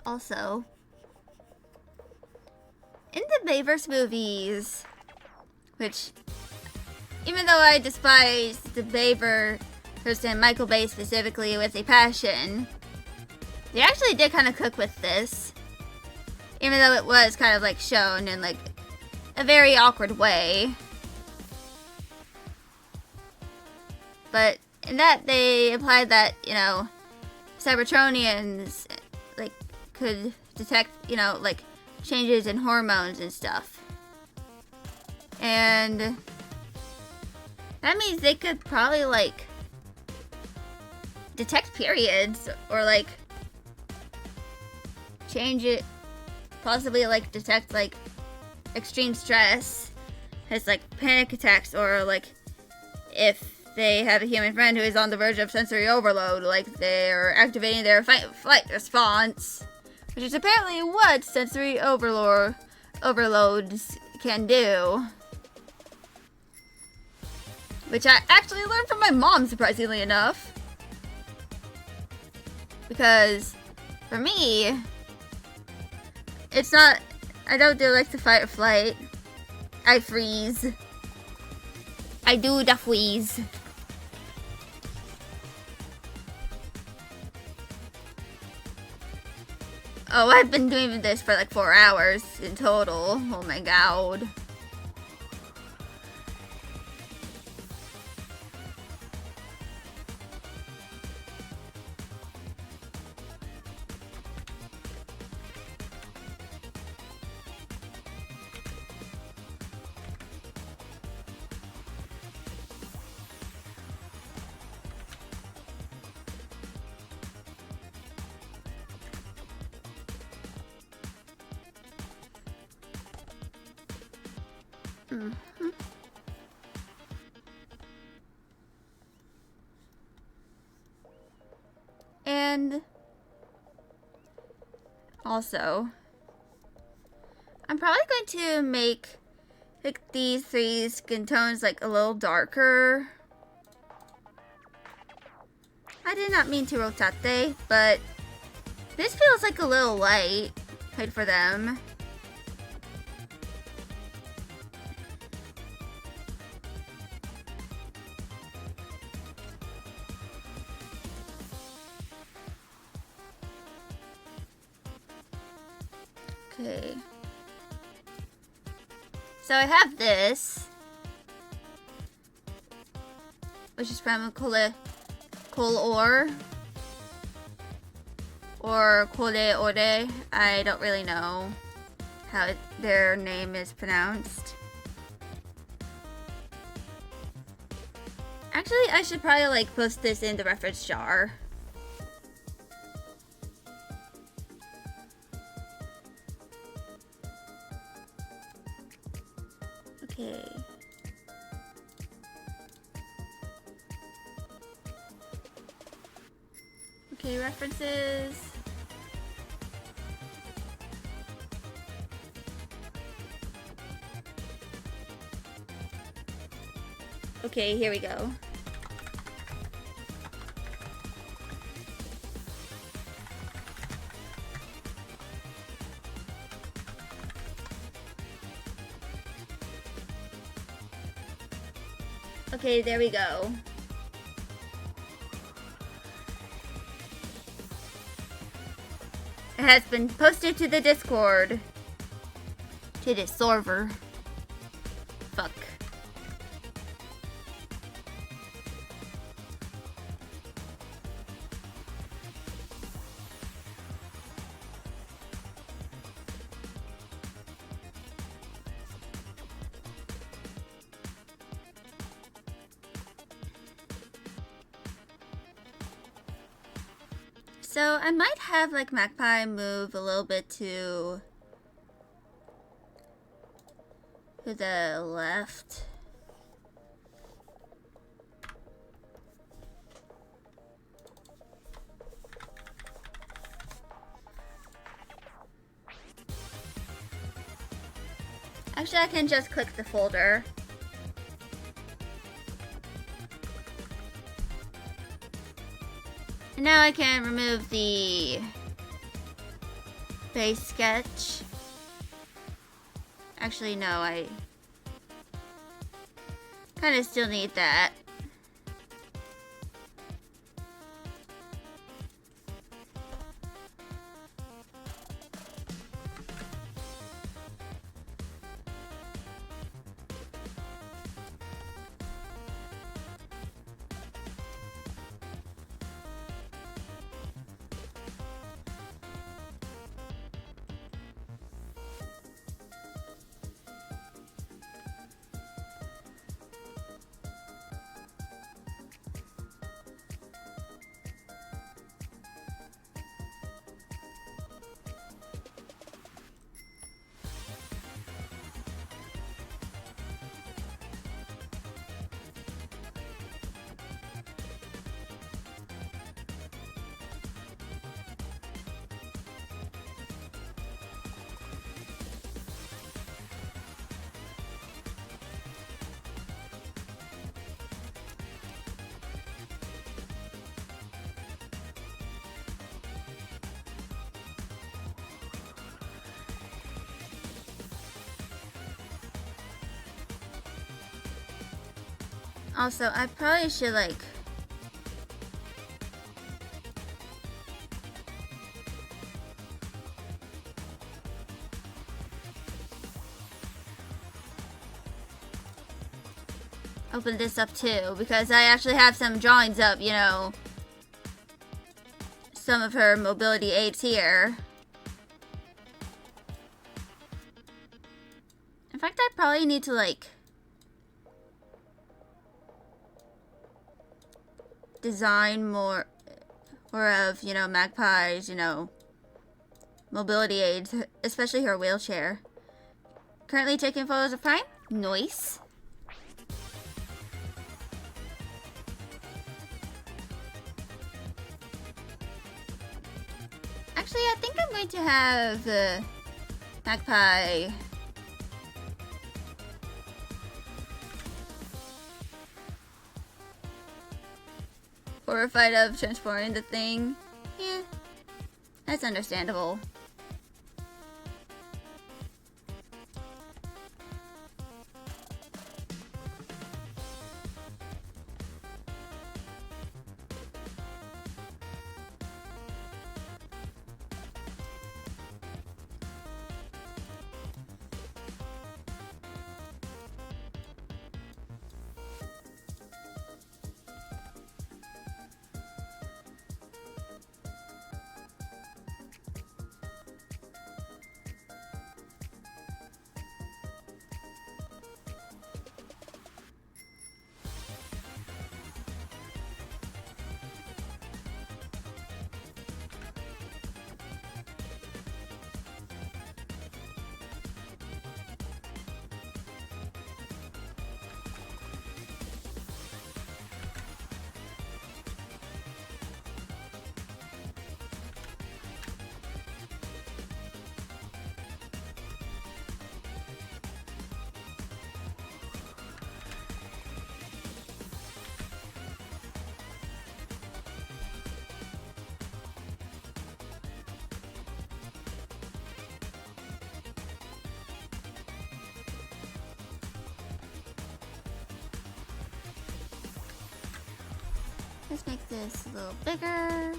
Also, in the Bayverse movies, which, even though I despise the Bayverse and Michael Bay specifically with a passion, they actually did kind of cook with this. Even though it was kind of like shown in like a very awkward way. But in that they implied that, you know, Cybertronians like could detect, you know, like changes in hormones and stuff. And that means they could probably like detect periods or like change it, possibly like detect like extreme stress as like panic attacks, or like if they have a human friend who is on the verge of sensory overload, like they're activating their fight-flight response. Which is apparently what sensory overloads can do. Which I actually learned from my mom, surprisingly enough. Because, for me, it's not, I don't do like the fight or flight. I freeze. I do the freeze. Oh, I've been doing this for like 4 hours in total. Oh my god. Mm-hmm. And also, I'm probably going to make like these 3 skin tones like a little darker. I did not mean to rotate, but this feels like a little light for them. Okay. So I have this, which is from Color or Kole Ore. I don't really know how their name is pronounced. Actually, I should probably like post this in the reference jar. Okay. Okay, references. Okay, here we go. Okay, there we go. It has been posted to the Discord. To the server. Fuck. So I might have like Magpie move a little bit to the left. Actually, I can just click the folder. And now I can remove the base sketch. Actually, no, I kind of still need that. Also, I probably should like open this up too, because I actually have some drawings up, you know, some of her mobility aids here. In fact, I probably need to like design more of, you know, Magpie's, you know, mobility aids, especially her wheelchair. Currently taking photos of Prime. Nice. Actually, I think I'm going to have Magpie horrified of transforming the thing. Yeah, that's understandable. Let's make this a little bigger.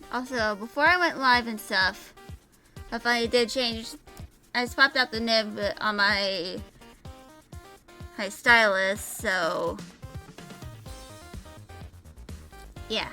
Also, before I went live and stuff, if I did change, I swapped out the nib on my stylus, so yeah.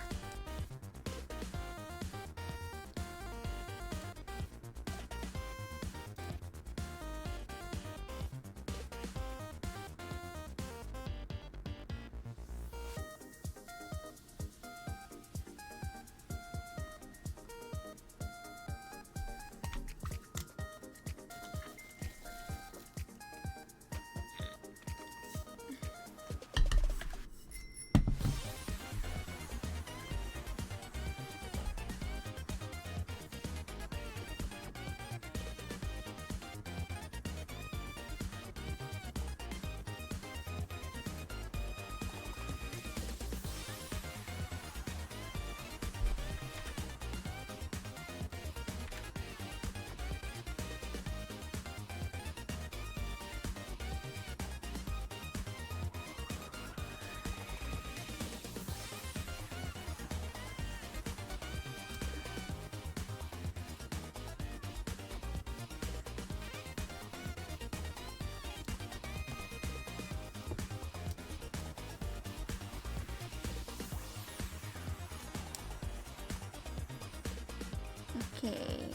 Okay.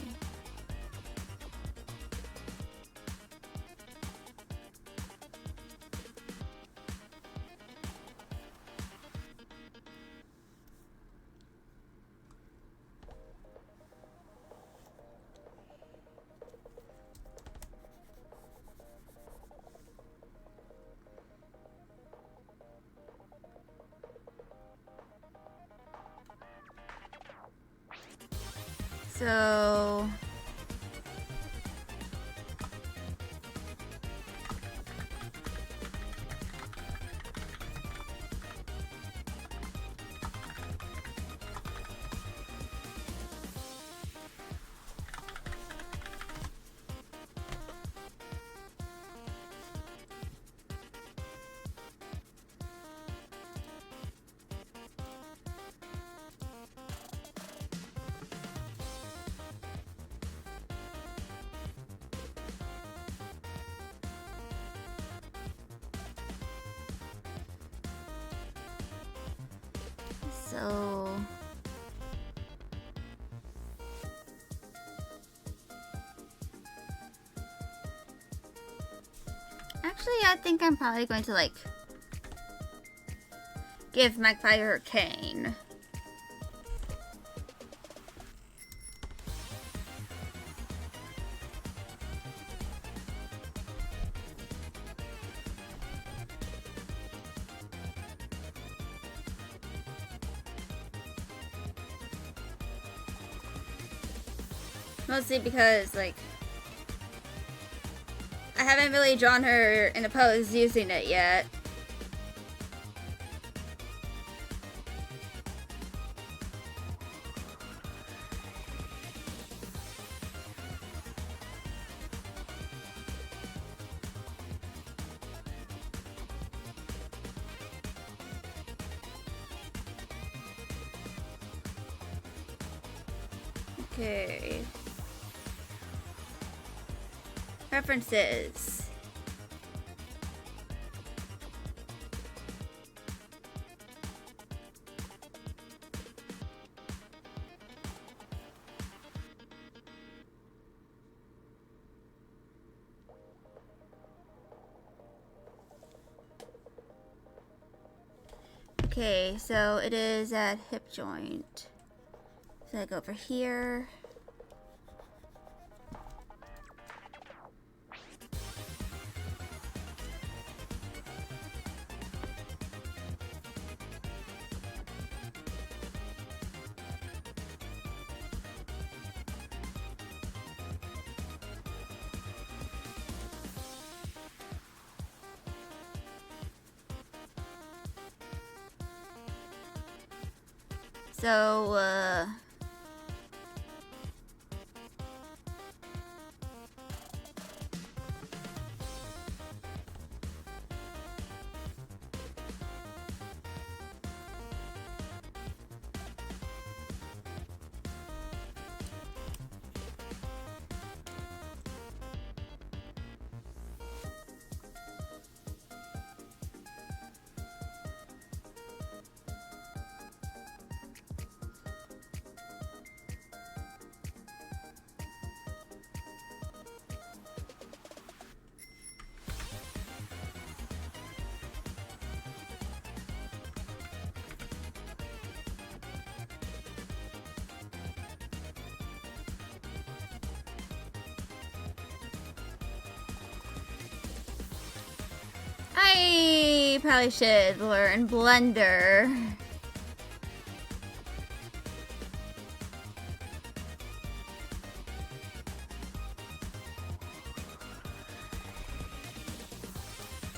So... So... Actually, I think I'm probably going to, like, give Magpie her cane. Mostly because, like, I haven't really drawn her in a pose using it yet. Okay. Preferences. Okay, so it is at hip joint. So I go over here. So, I probably should learn Blender.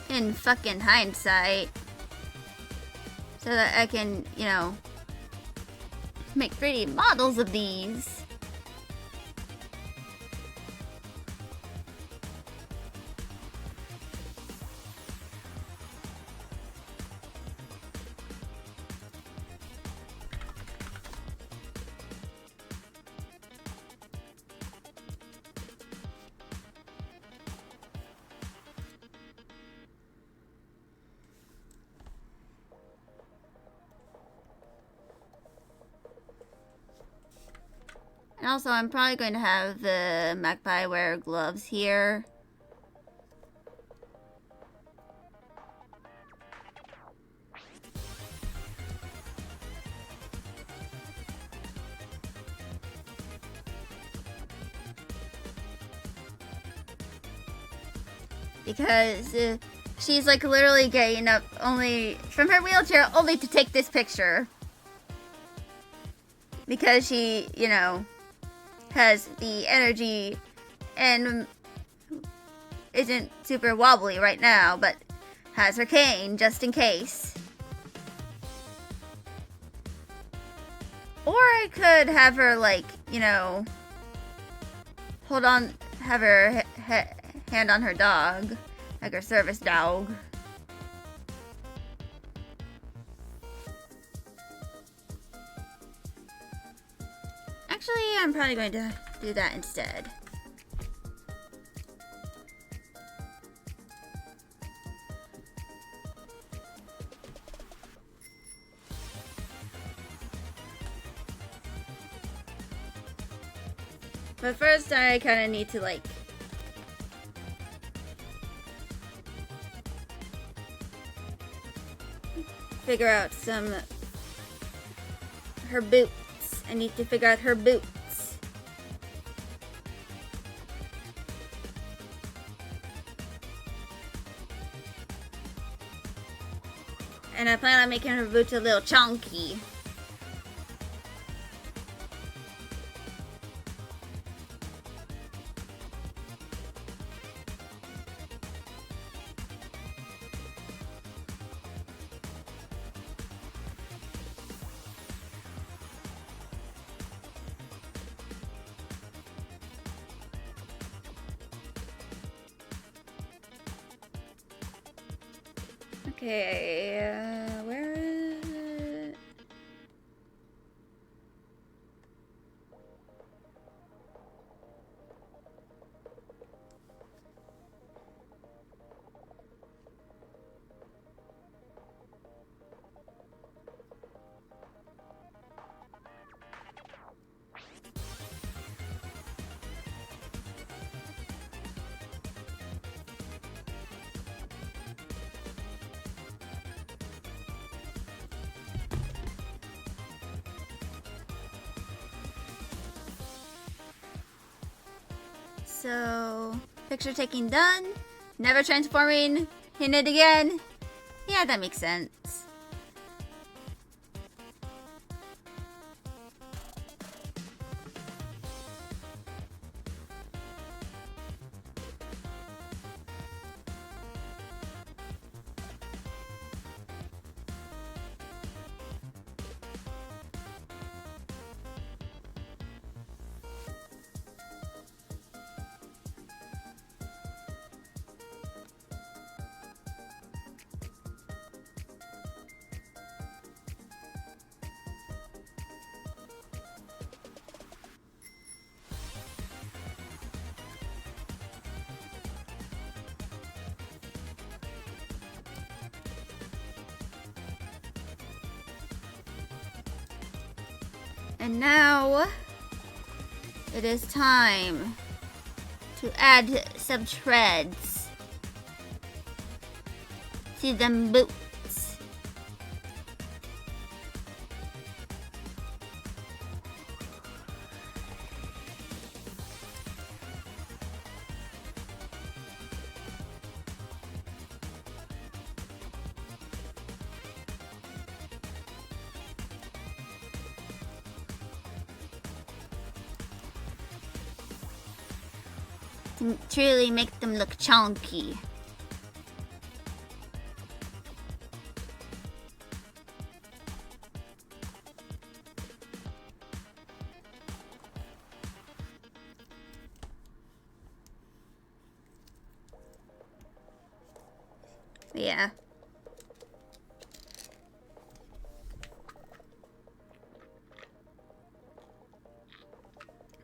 In fucking hindsight. So that I can, you know, make 3D models of these. And also, I'm probably going to have the Magpie wear gloves here. Because she's like literally getting up only from her wheelchair only to take this picture. Because she, you know, has the energy and isn't super wobbly right now, but has her cane just in case. Or I could have her, like, you know, have her hand on her dog, like her service dog. Actually, I'm probably going to do that instead. But first, I kind of need to, like, figure out her boots. I need to figure out her boots. And I plan on making her boots a little chunky. Okay, where is it? So, picture taking done. Never transforming. Hit it again. Yeah, that makes sense. And now it is time to add some treads to them boots. To truly make them look chunky. Yeah.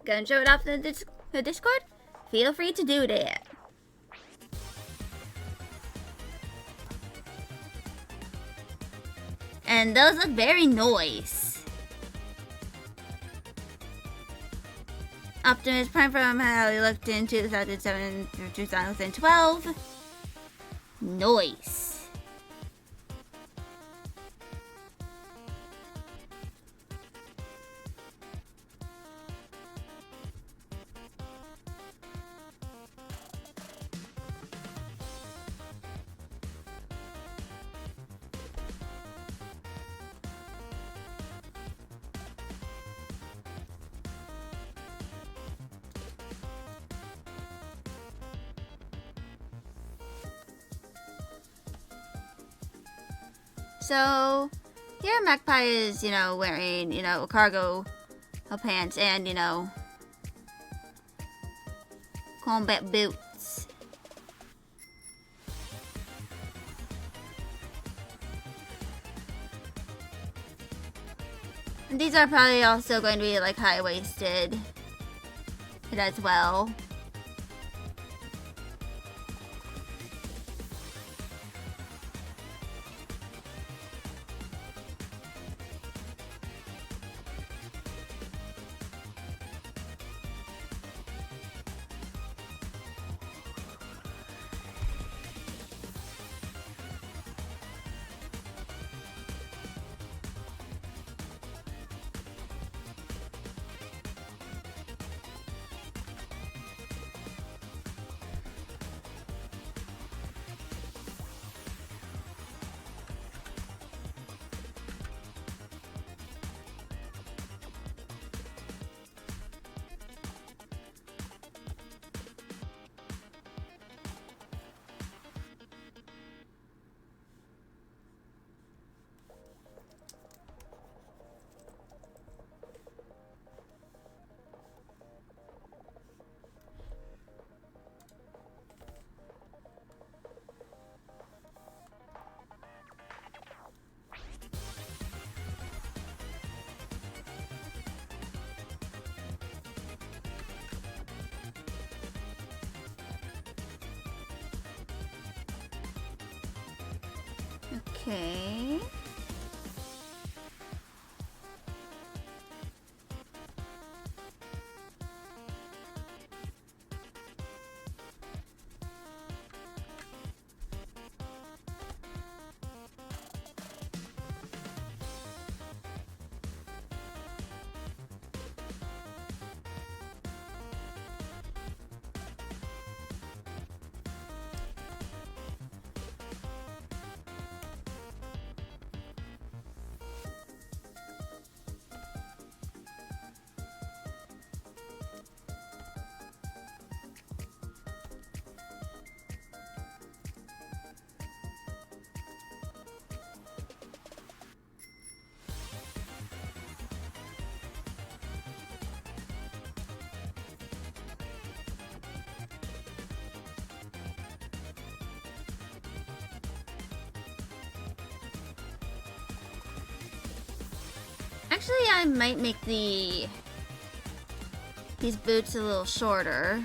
Gonna show it off in the Discord? Feel free to do that. And those look very nice. Optimus Prime from how he looked in 2007 through 2012. Nice. So here Magpie is, wearing, cargo pants and, combat boots. And these are probably also going to be like high-waisted as well. Okay. Actually, I might make these boots a little shorter.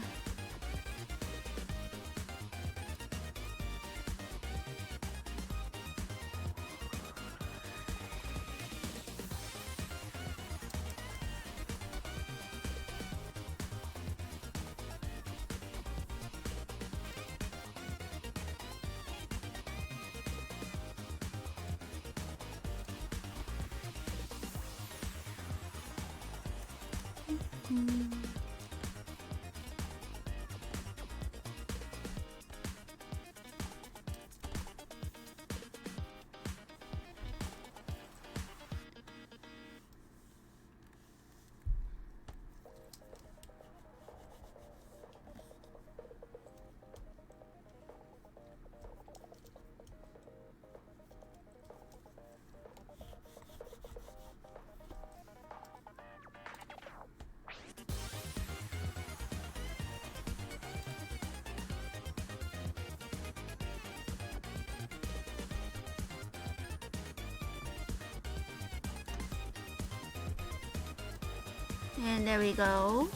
And there we go.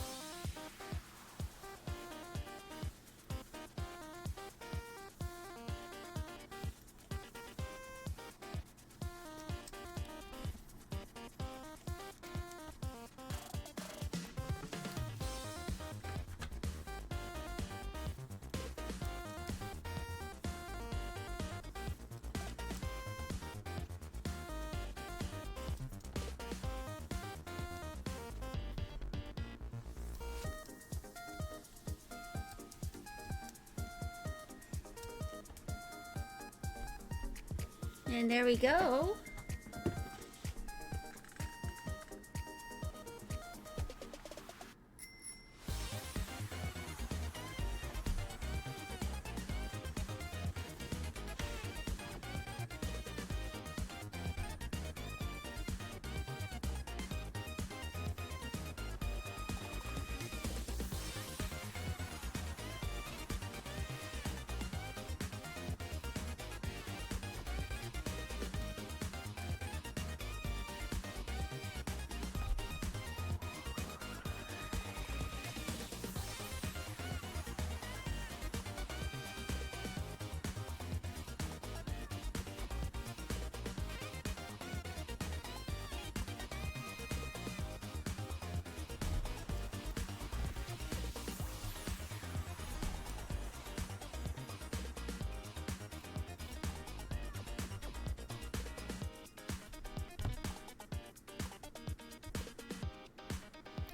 And there we go.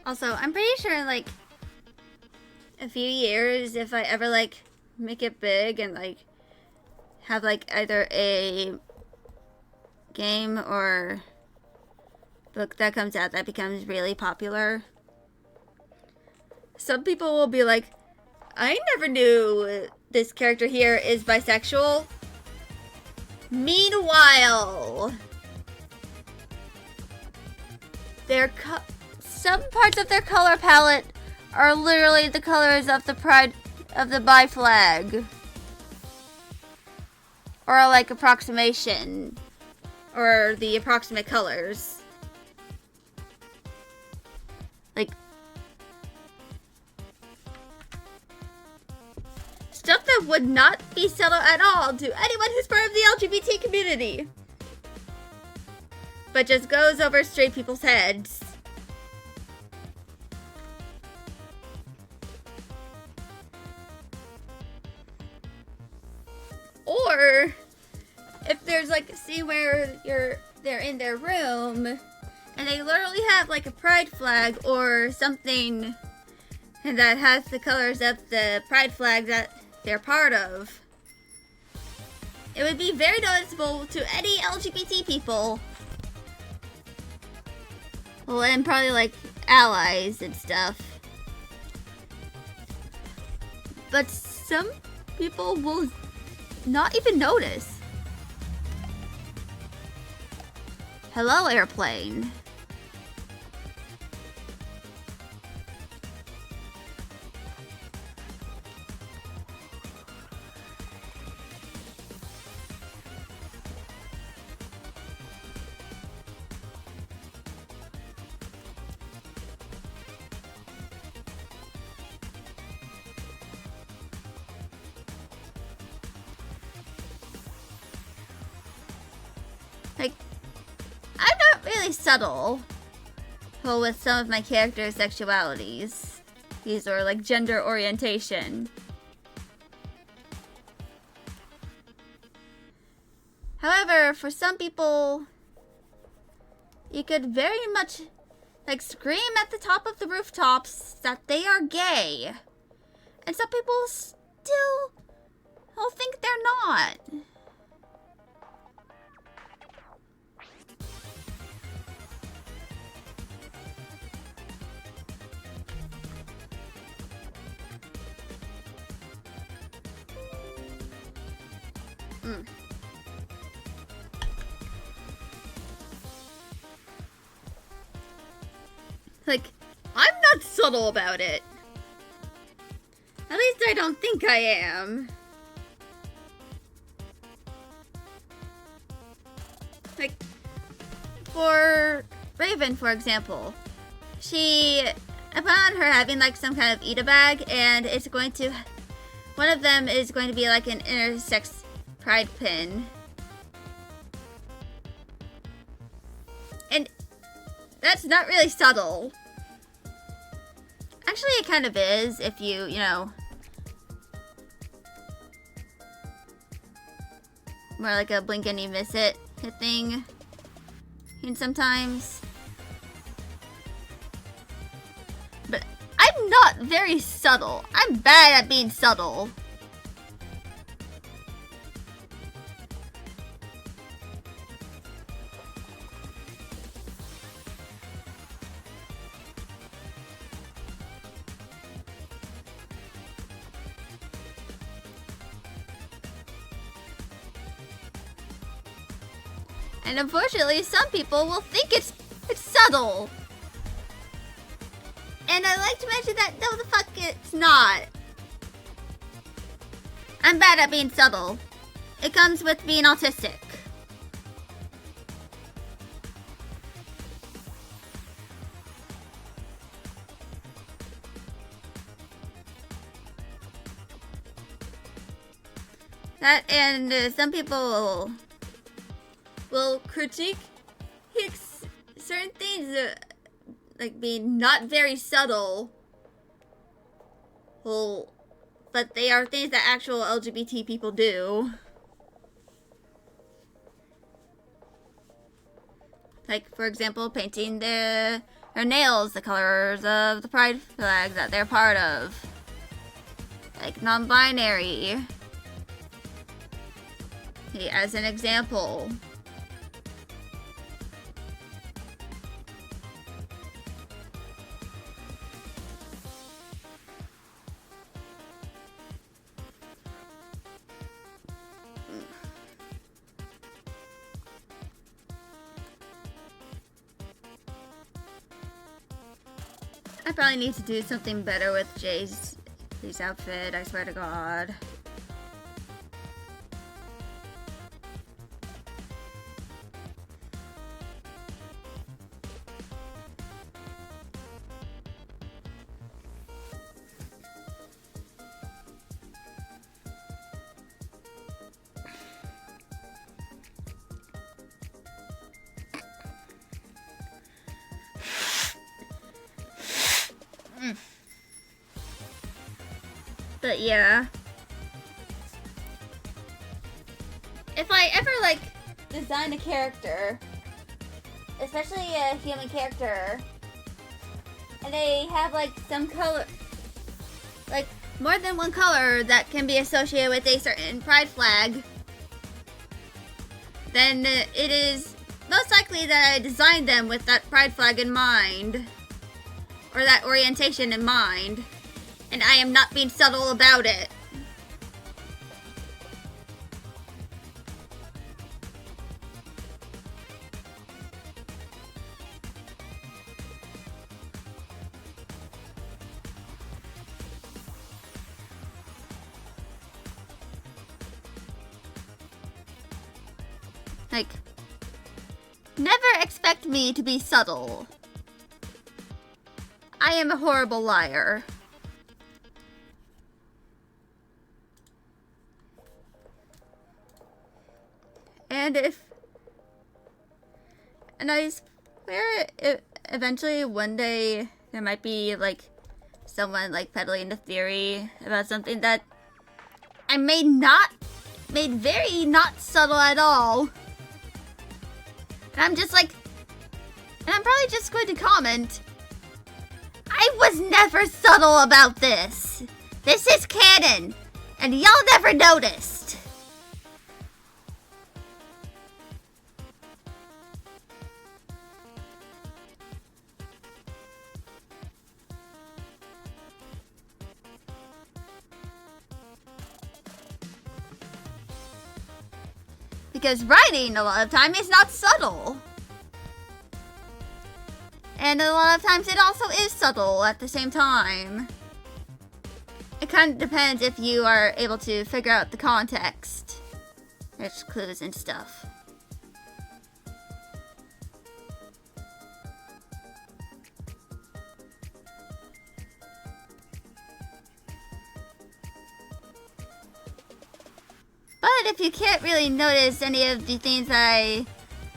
Also, I'm pretty sure in like a few years, if I ever like make it big and like have like either a game or book that comes out that becomes really popular, some people will be like, I never knew this character here is bisexual. Meanwhile, some parts of their color palette are literally the colors of the pride of the bi flag, or like approximation, or the approximate colors. Like stuff that would not be subtle at all to anyone who's part of the LGBT community, but just goes over straight people's heads. Or if there's like a scene where they're in their room and they literally have like a pride flag or something and that has the colors of the pride flag that they're part of, it would be very noticeable to any LGBT people. Well, and probably like allies and stuff. But some people will not even notice. Hello, airplane. Like, I'm not really subtle with some of my characters' sexualities. These are like gender orientation. However, for some people, you could very much like scream at the top of the rooftops that they are gay. And some people still will think they're not. Like, I'm not subtle about it. At least I don't think I am. Like, for Raven, for example, upon her having like some kind of Eda bag, and it's going to, one of them is going to be like an intersex pride pin. And that's not really subtle. Actually, it kind of is if you know, more like a blink and you miss it thing. And sometimes. But I'm not very subtle. I'm bad at being subtle. And unfortunately, some people will think it's subtle. And I like to mention that no, the fuck it's not. I'm bad at being subtle. It comes with being autistic. That and some people will critique certain things like being not very subtle. Well, but they are things that actual LGBT people do. Like, for example, painting the Her nails the colors of the pride flag that they're part of. Like non-binary. As an example. I probably need to do something better with Jay's outfit, I swear to God. But yeah. If I ever, like, design a character, especially a human character, and they have, like, some color, like, more than one color that can be associated with a certain pride flag, then it is most likely that I designed them with that pride flag in mind, or that orientation in mind. And I am not being subtle about it. Like, never expect me to be subtle. I am a horrible liar. And I swear eventually one day there might be like someone like peddling a theory about something that I made very not subtle at all. And I'm just like, and I'm probably just going to comment, I was never subtle about this. This is canon, and y'all never noticed. Because writing a lot of time is not subtle. And a lot of times it also is subtle at the same time. It kind of depends if you are able to figure out the context. There's clues and stuff. But if you can't really notice any of the things I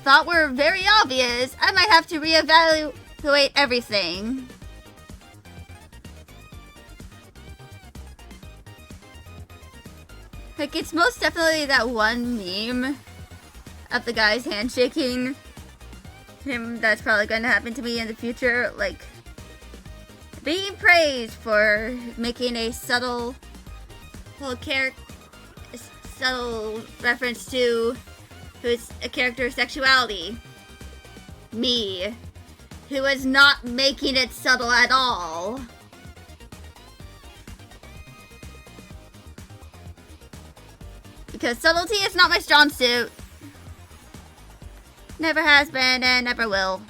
thought were very obvious, I might have to reevaluate everything. Like, it's most definitely that one meme of the guy's handshaking him that's probably going to happen to me in the future. Like, being praised for making a subtle subtle reference to who's a character's sexuality. Me, who is not making it subtle at all. Because subtlety is not my strong suit. Never has been and never will.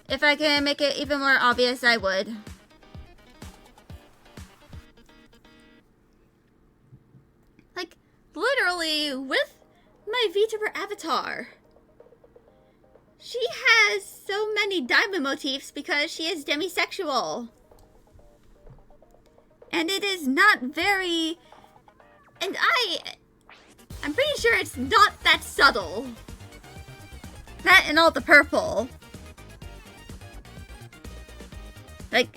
If I can make it even more obvious, I would. Like, literally, with my VTuber avatar. She has so many diamond motifs because she is demisexual. And it is not very... And I'm pretty sure it's not that subtle. That and all the purple. Like,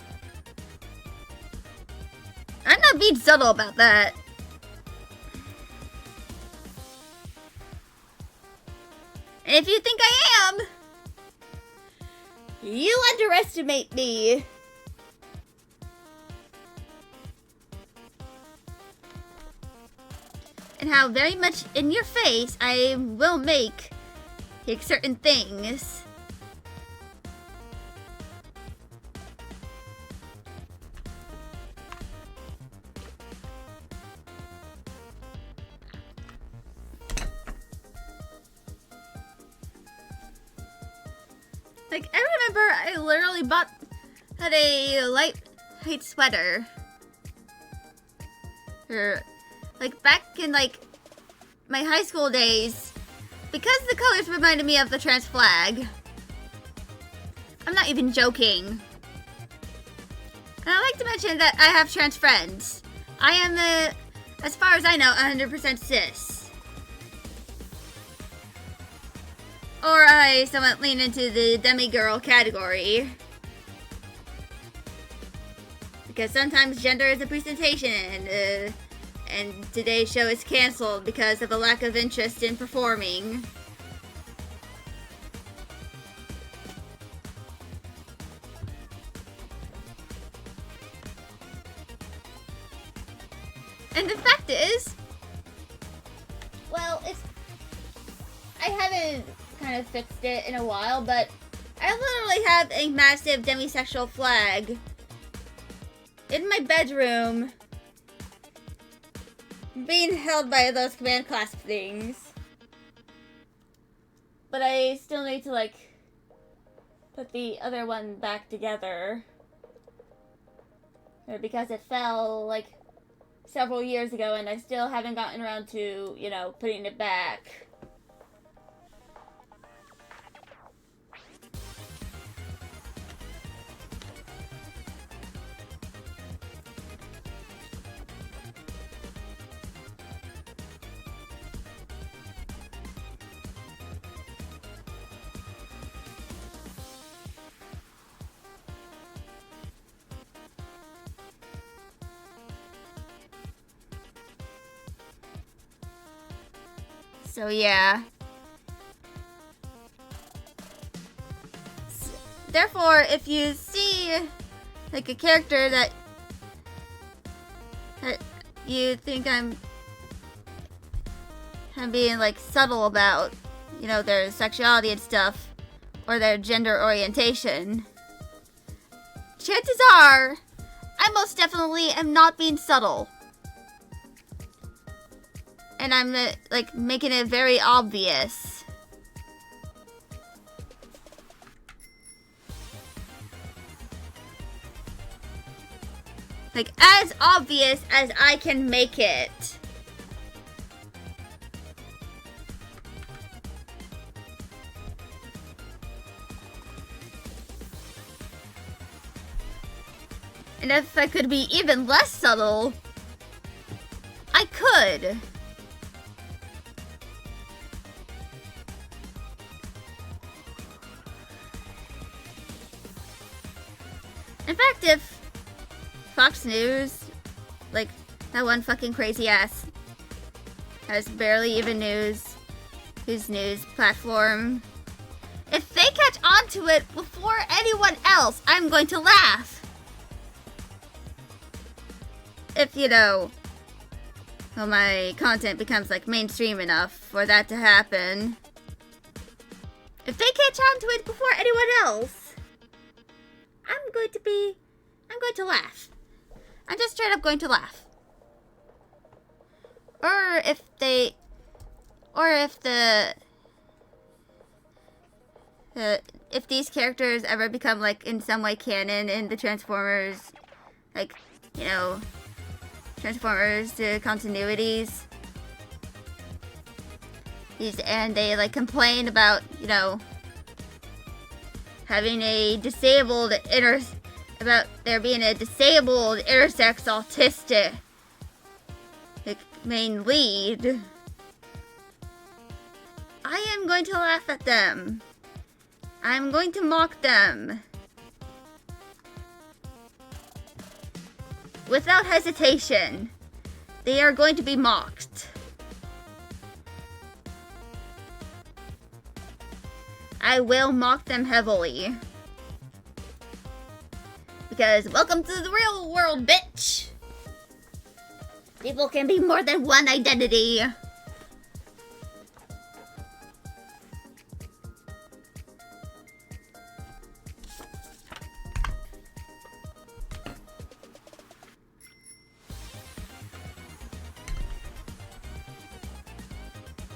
I'm not being subtle about that. And if you think I am, you underestimate me. And how very much in your face I will make certain things. Like, I remember I literally had a light sweater. Or, like, back in, like, my high school days. Because the colors reminded me of the trans flag. I'm not even joking. And I'd like to mention that I have trans friends. I am, as far as I know, 100% cis. Or I somewhat lean into the demigirl category. Because sometimes gender is a presentation, and today's show is canceled because of a lack of interest in performing. And the fact is, well, I haven't kind of fixed it in a while, but I literally have a massive demisexual flag in my bedroom being held by those command clasp things. But I still need to, like, put the other one back together. Because it fell, like, several years ago and I still haven't gotten around to, you know, putting it back. So yeah. Therefore, if you see like a character that you think I'm being like subtle about, you know, their sexuality and stuff, or their gender orientation, chances are I most definitely am not being subtle. And I'm, like, making it very obvious. Like, as obvious as I can make it. And if I could be even less subtle, I could. In fact, if Fox News, like that one fucking crazy ass, has barely even news, whose news platform, if they catch on to it before anyone else, I'm going to laugh. If, you know, well, my content becomes like mainstream enough for that to happen. If they catch on to it before anyone else, I'm going to laugh. I'm just straight up going to laugh. Or if these characters ever become like in some way canon in the Transformers, like, you know, Transformers continuities, and they like complain about, you know, having a about there being a disabled intersex autistic main lead, I am going to laugh at them. I'm going to mock them. Without hesitation. They are going to be mocked. I will mock them heavily. Because welcome to the real world, bitch! People can be more than one identity.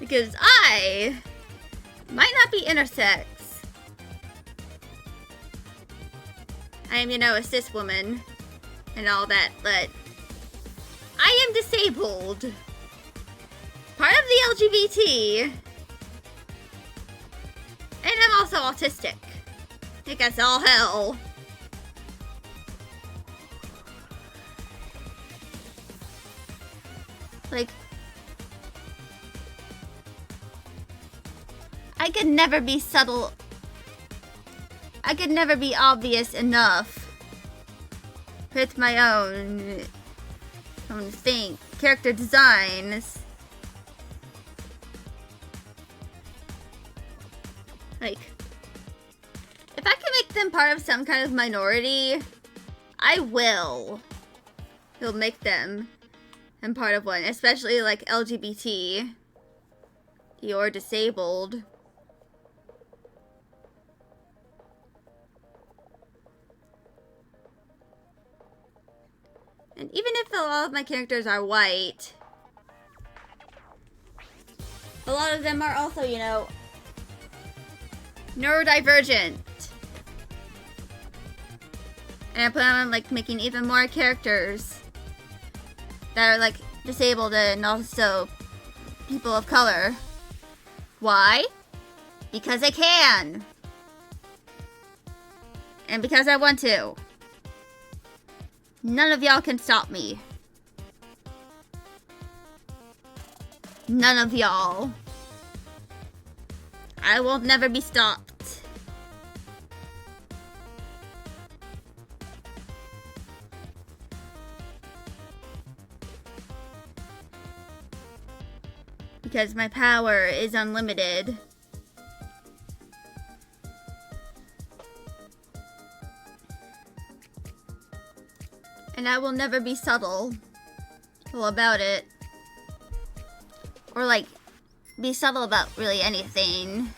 Because I might not be intersex. I am, you know, a cis woman and all that, but I am disabled. Part of the LGBT. And I'm also autistic. I think that's all hell. Like, I could never be subtle. I could never be obvious enough with my own character designs. Like, if I can make them part of some kind of minority, I will. You'll make them and part of one, especially like LGBT. You're disabled. And even if a lot of my characters are white, a lot of them are also, you know, neurodivergent. And I plan on, like, making even more characters that are, like, disabled and also people of color. Why? Because I can. And because I want to. None of y'all can stop me. None of y'all. I will never be stopped. Because my power is unlimited. And I will never be subtle about it. Or, like, be subtle about really anything.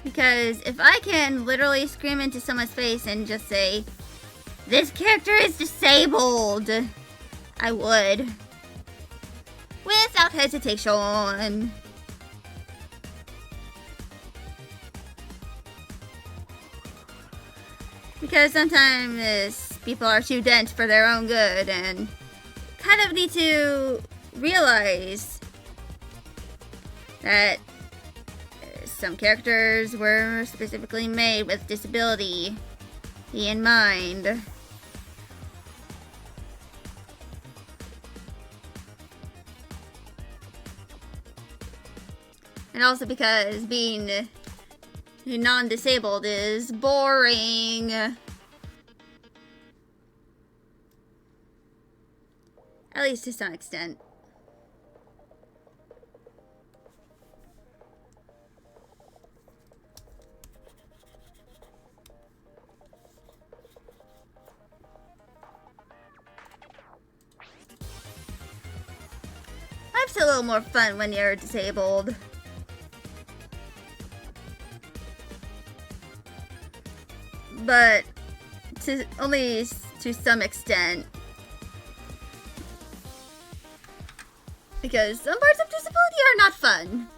Because if I can literally scream into someone's face and just say, "This character is disabled," I would. Without hesitation. Because sometimes people are too dense for their own good and kind of need to realize that some characters were specifically made with disability in mind. And also because being non-disabled is boring. At least to some extent. Life's a little more fun when you're disabled. But only to some extent. Because some parts of disability are not fun.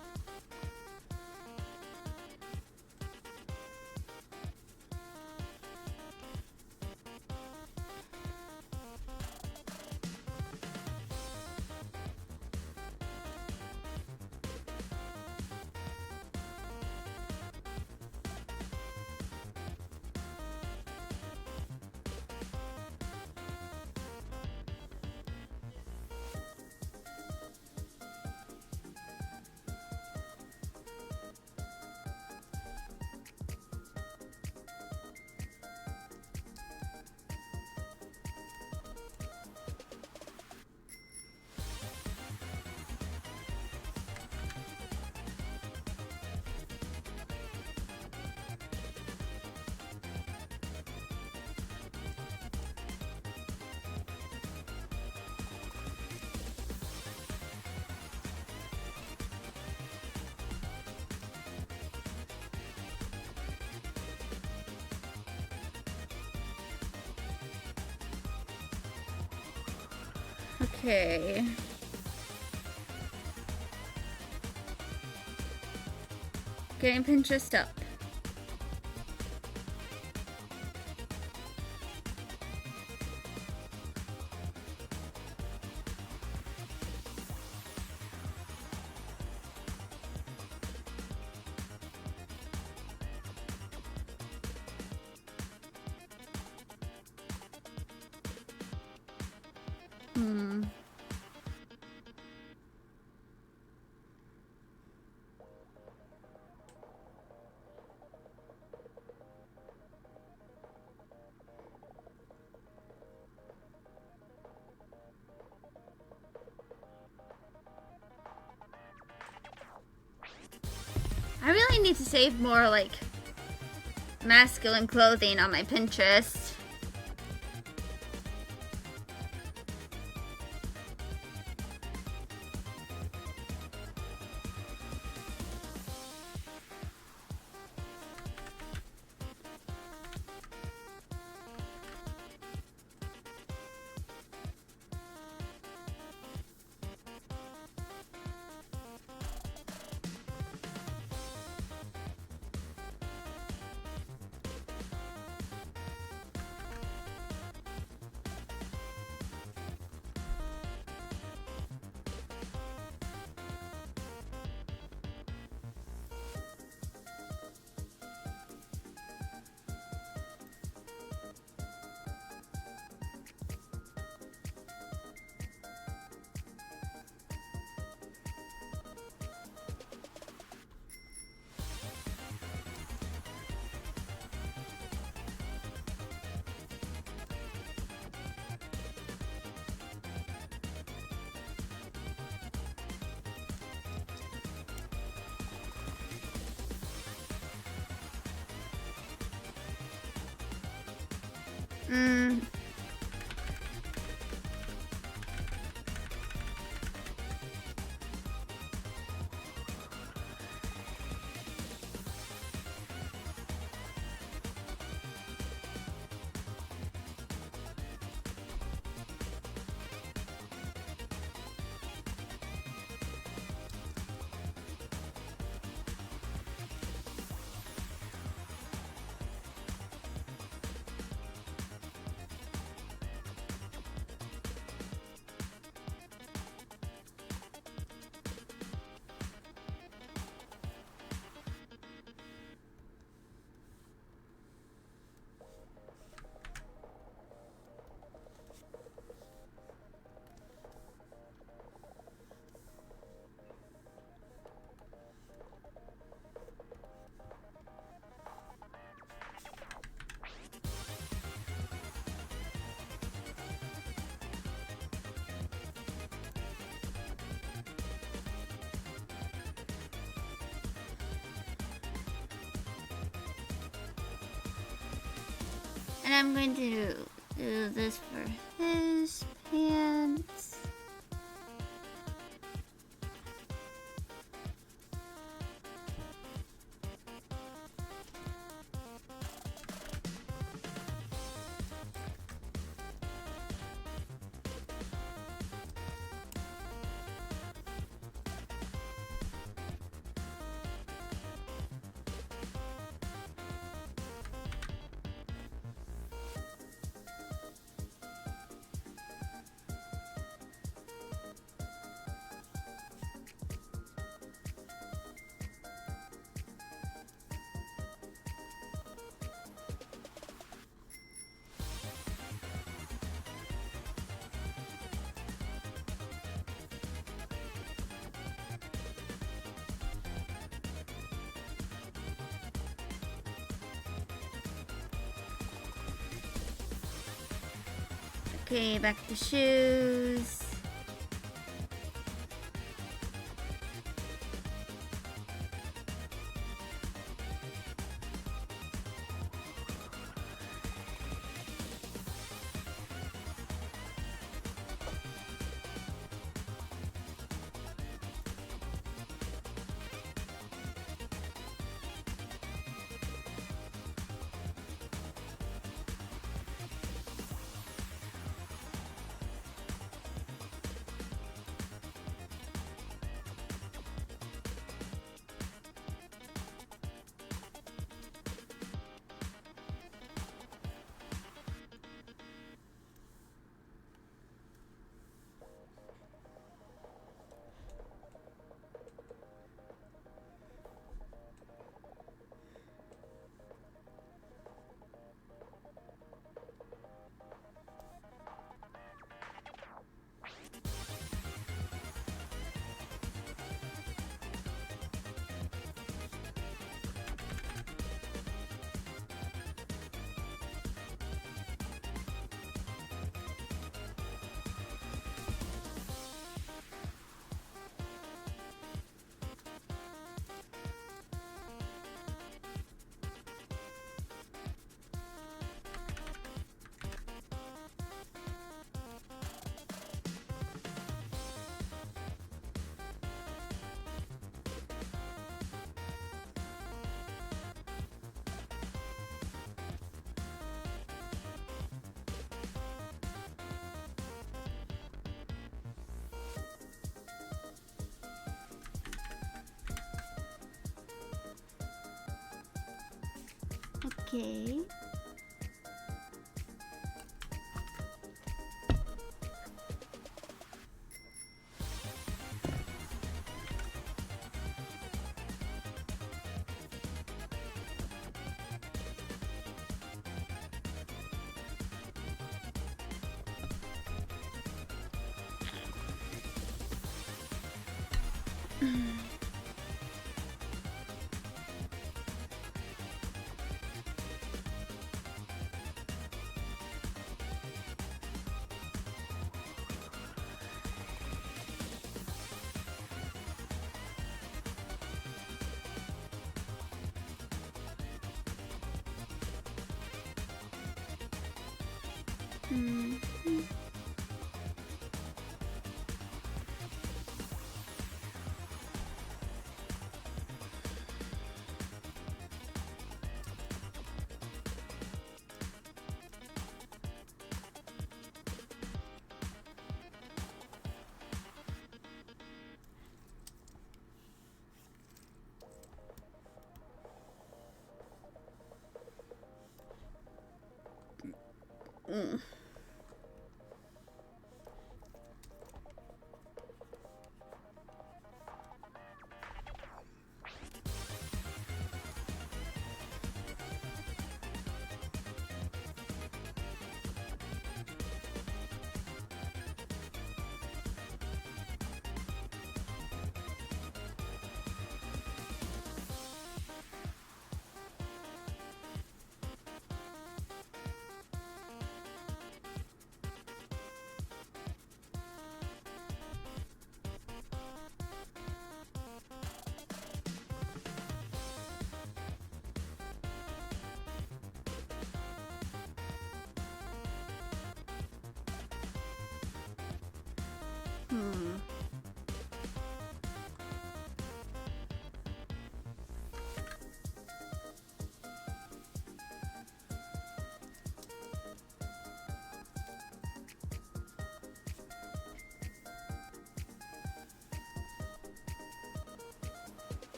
Okay. Getting Pinterest up. I really need to save more, like, masculine clothing on my Pinterest. And I'm going to do this for his pants. Okay, back to shoes. Okay. Hmm. Mm. Hmm.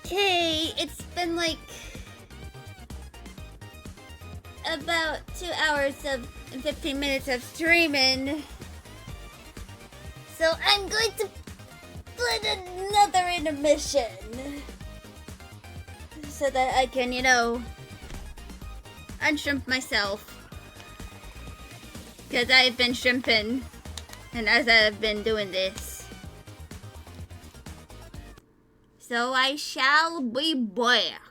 Okay, it's been like about 2 hours of and 15 minutes of streaming. So I'm going to put another intermission. So that I can, unshrimp myself. Because I've been shrimping. And as I've been doing this. So I shall be back.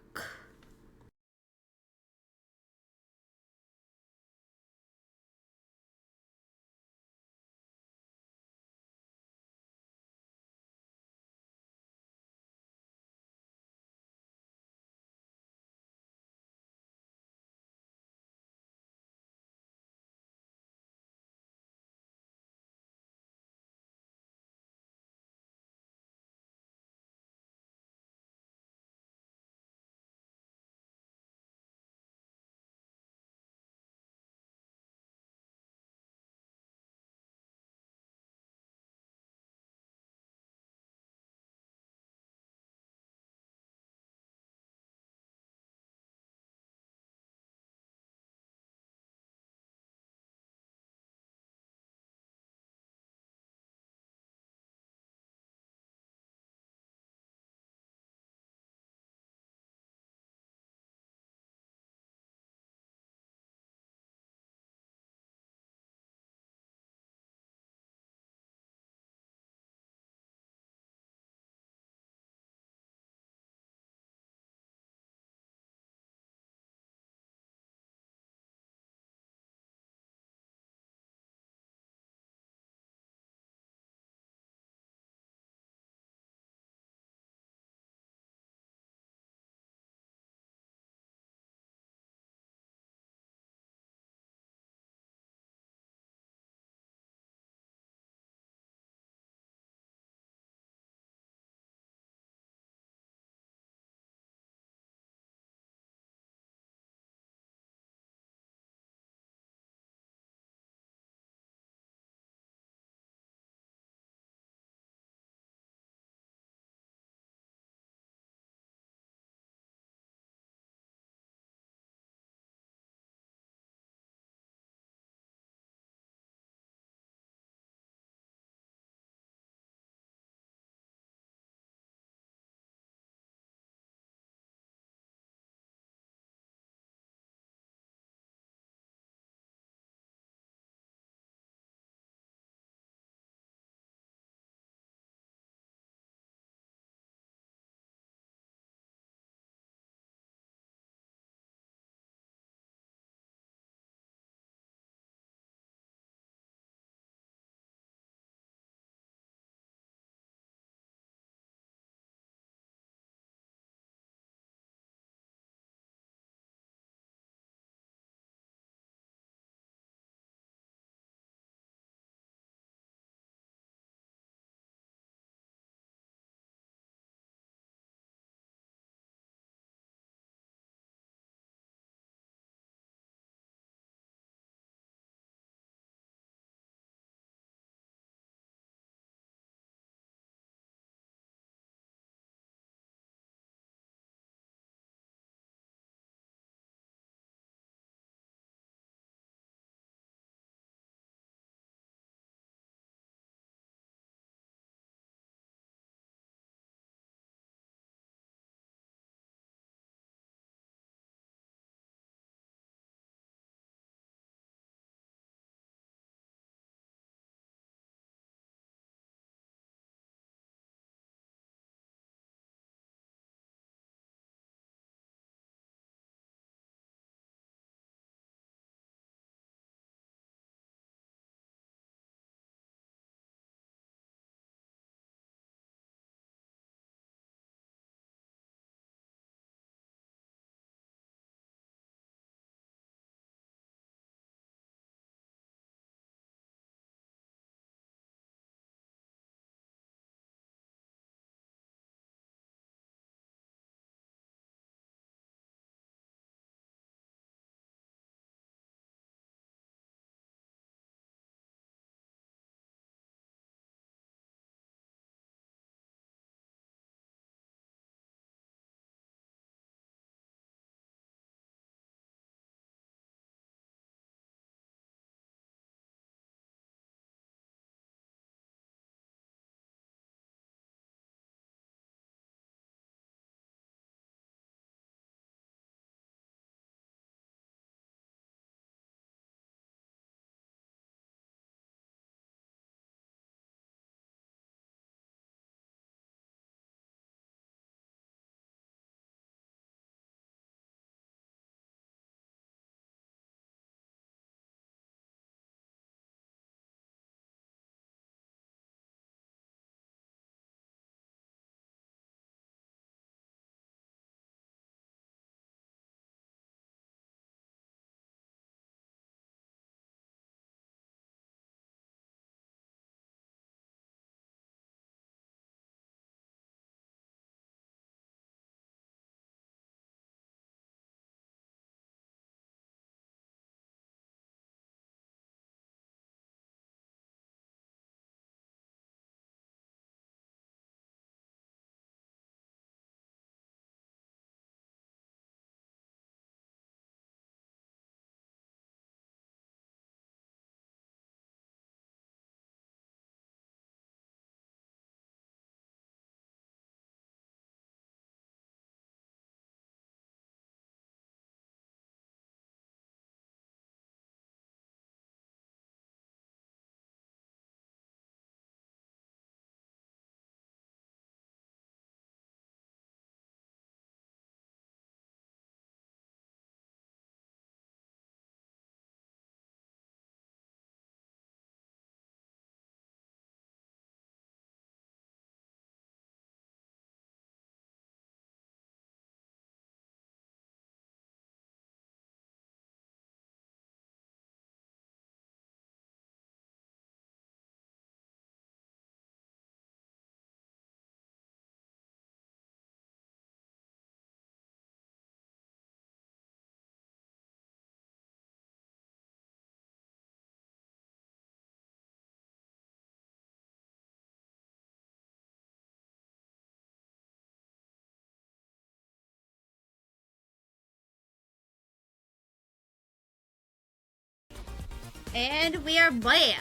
And we are back.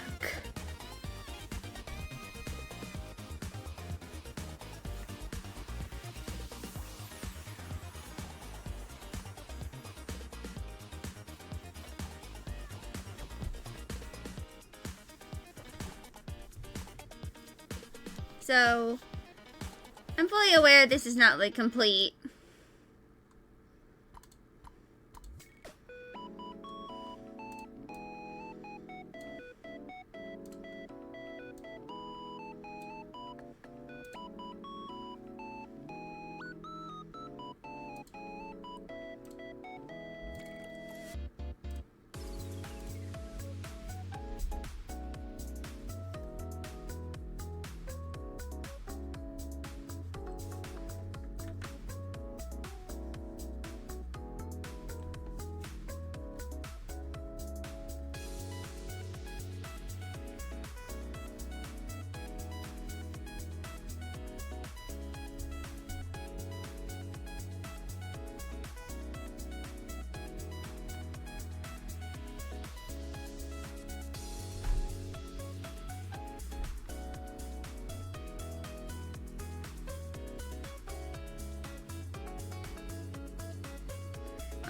So, I'm fully aware this is not like complete.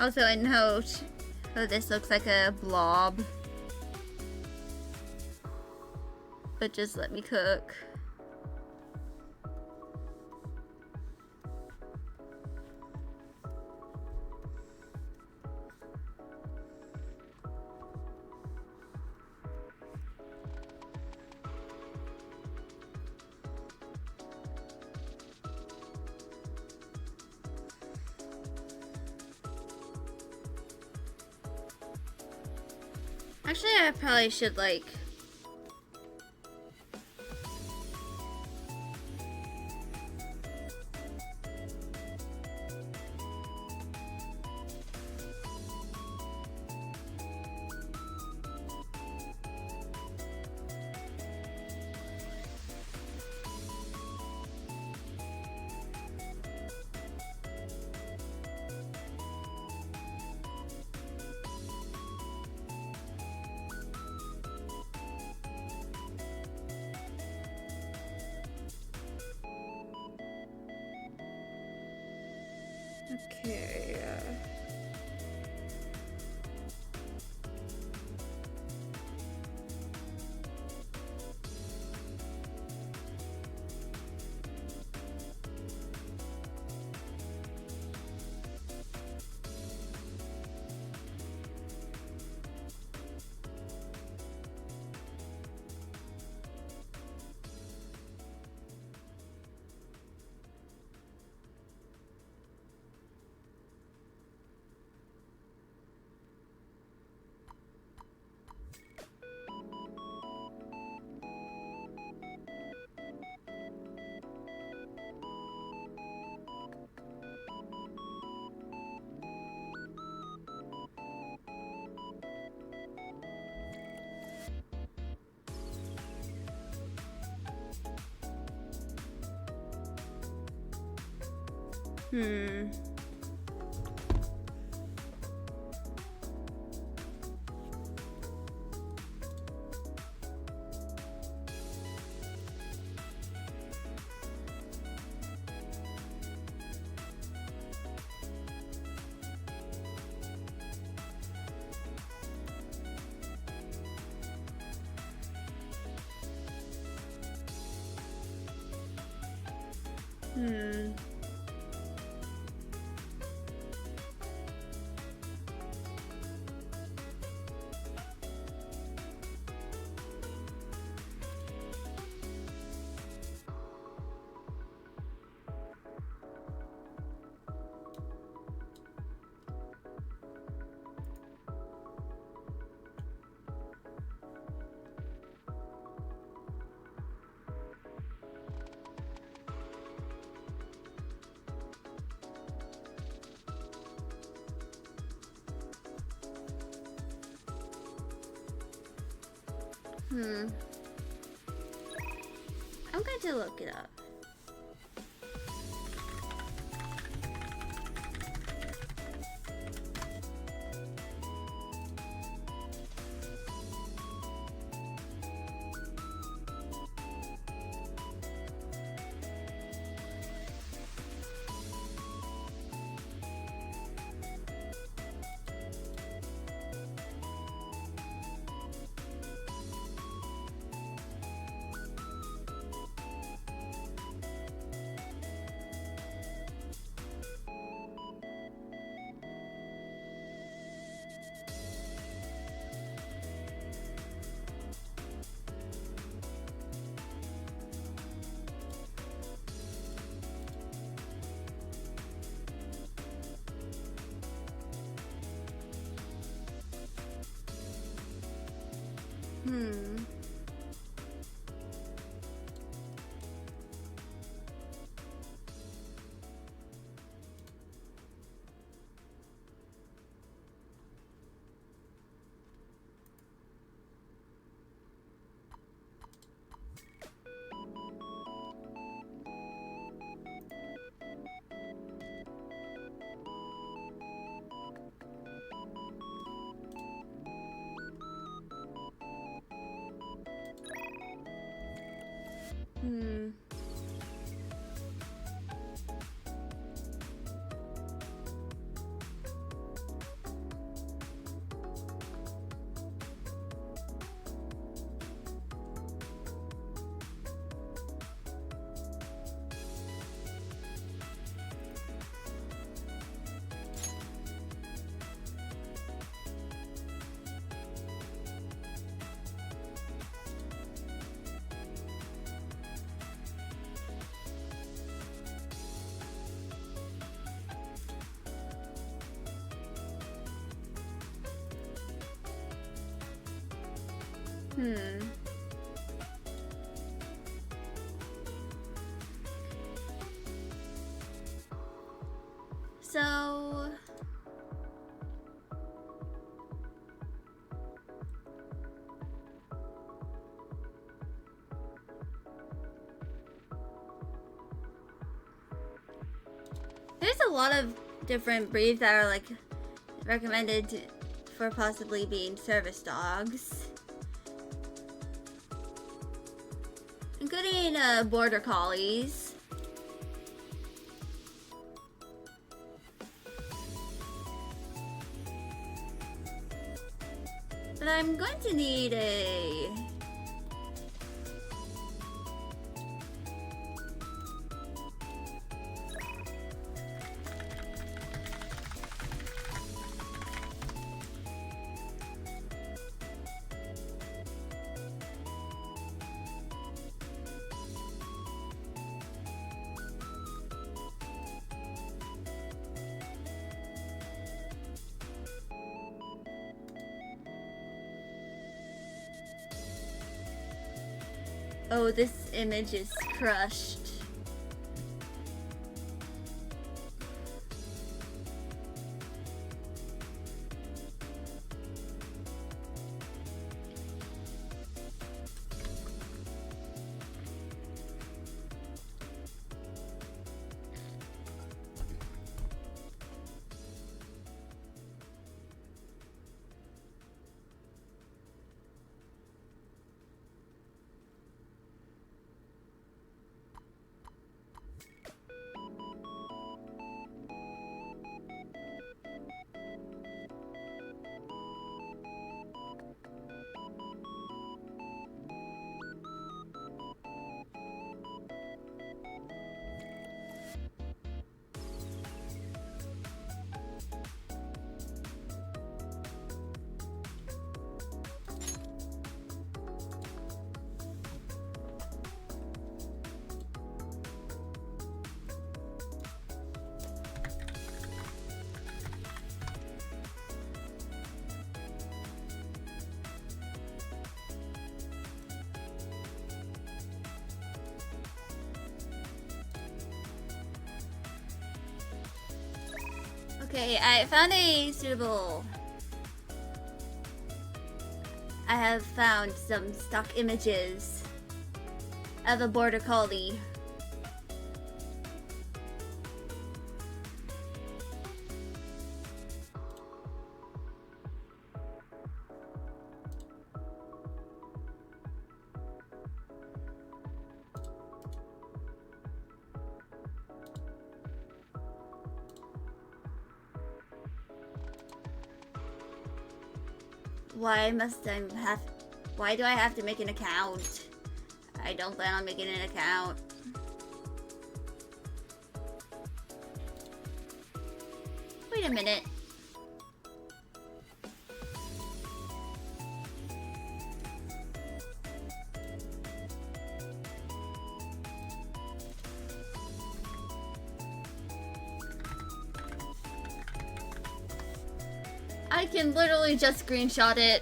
Also, a note. Oh, this looks like a blob. But just let me cook. Actually, I probably should, like... Okay, Hmm. Hmm. Hmm. I'm going to look it up. Hmm. Hmm. Hmm. So... There's a lot of different breeds that are like recommended for possibly being service dogs, including border collies. But I'm going to need a... Oh, this image is crushed. Okay, I found a suitable... I have found some stock images of a border collie. Why do I have to make an account? I don't plan on making an account. Wait a minute. I can literally just screenshot it.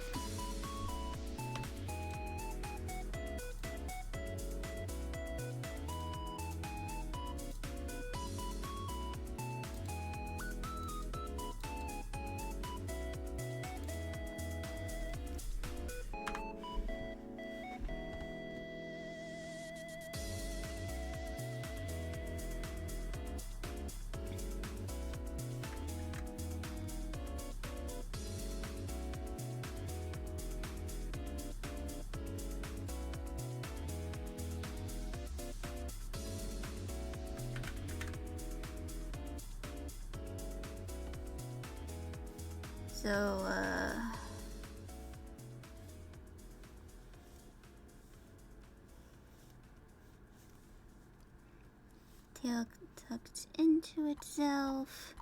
So, tail tucked into itself.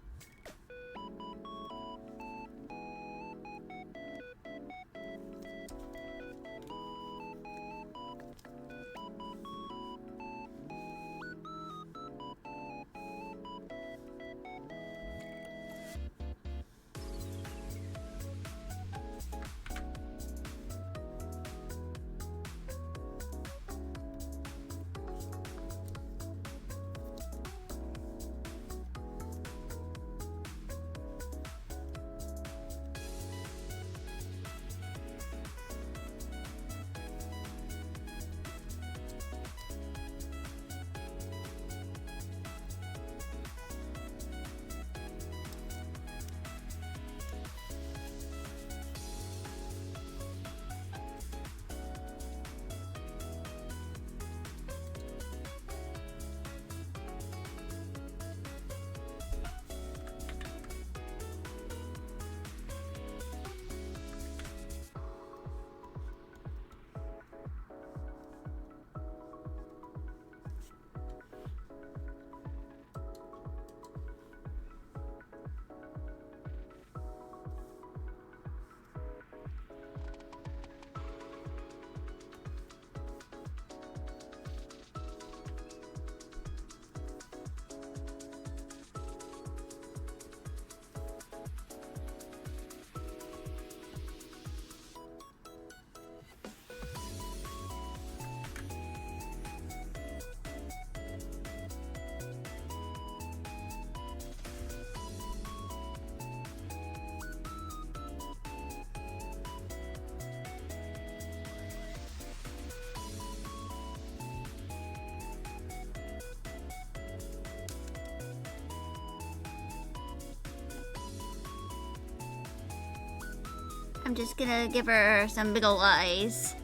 I'm just gonna give her some big ol' eyes.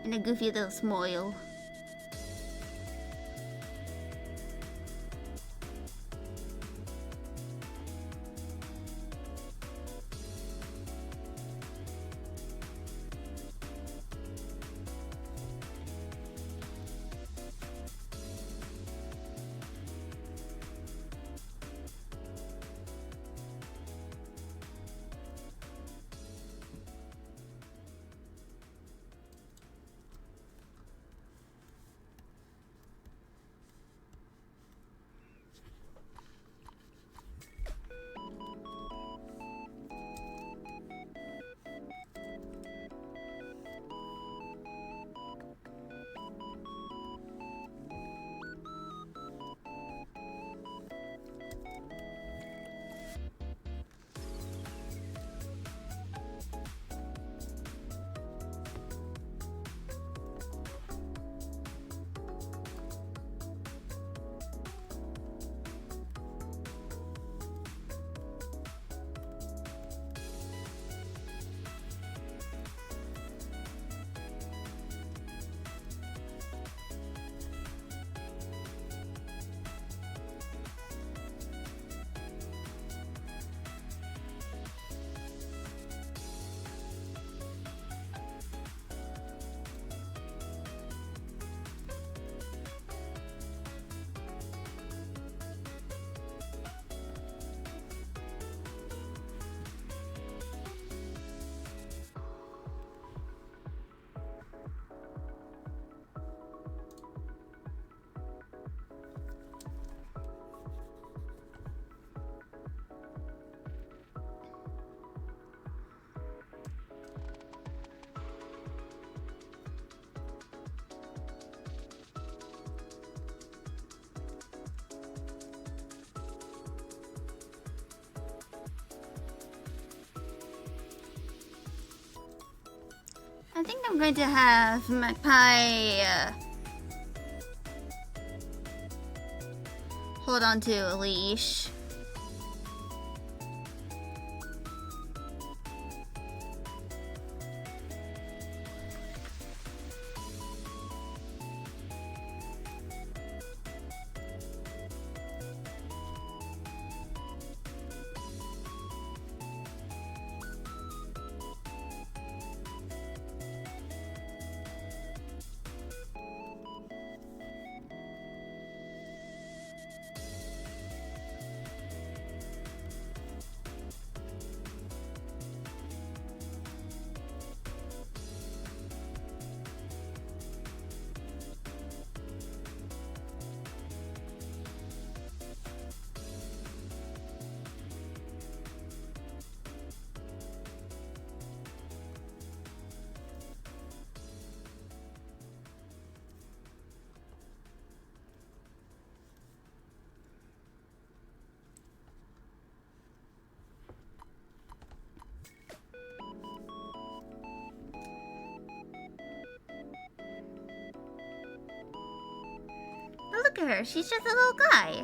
And a goofy little smile. I think I'm going to have Magpie hold on to a leash. look at her. She's just a little guy.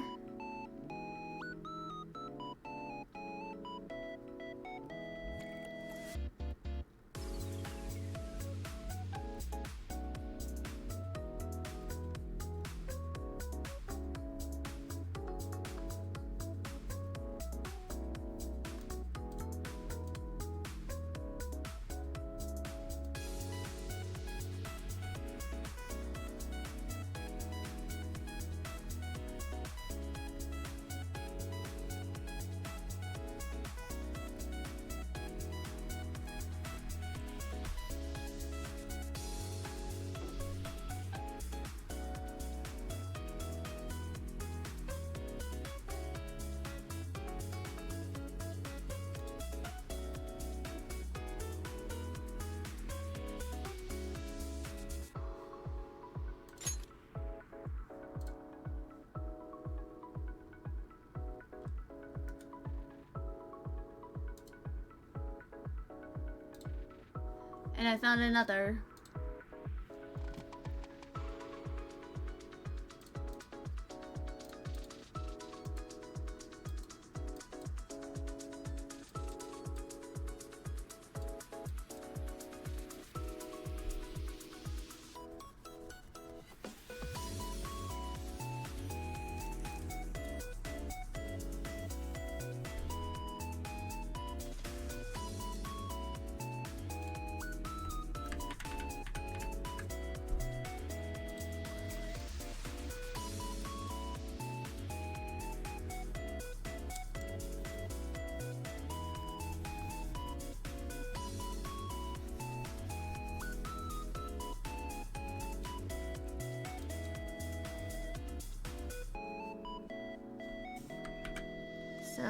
And I found another. So,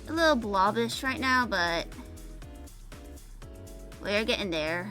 a little blobbish right now, but we're getting there.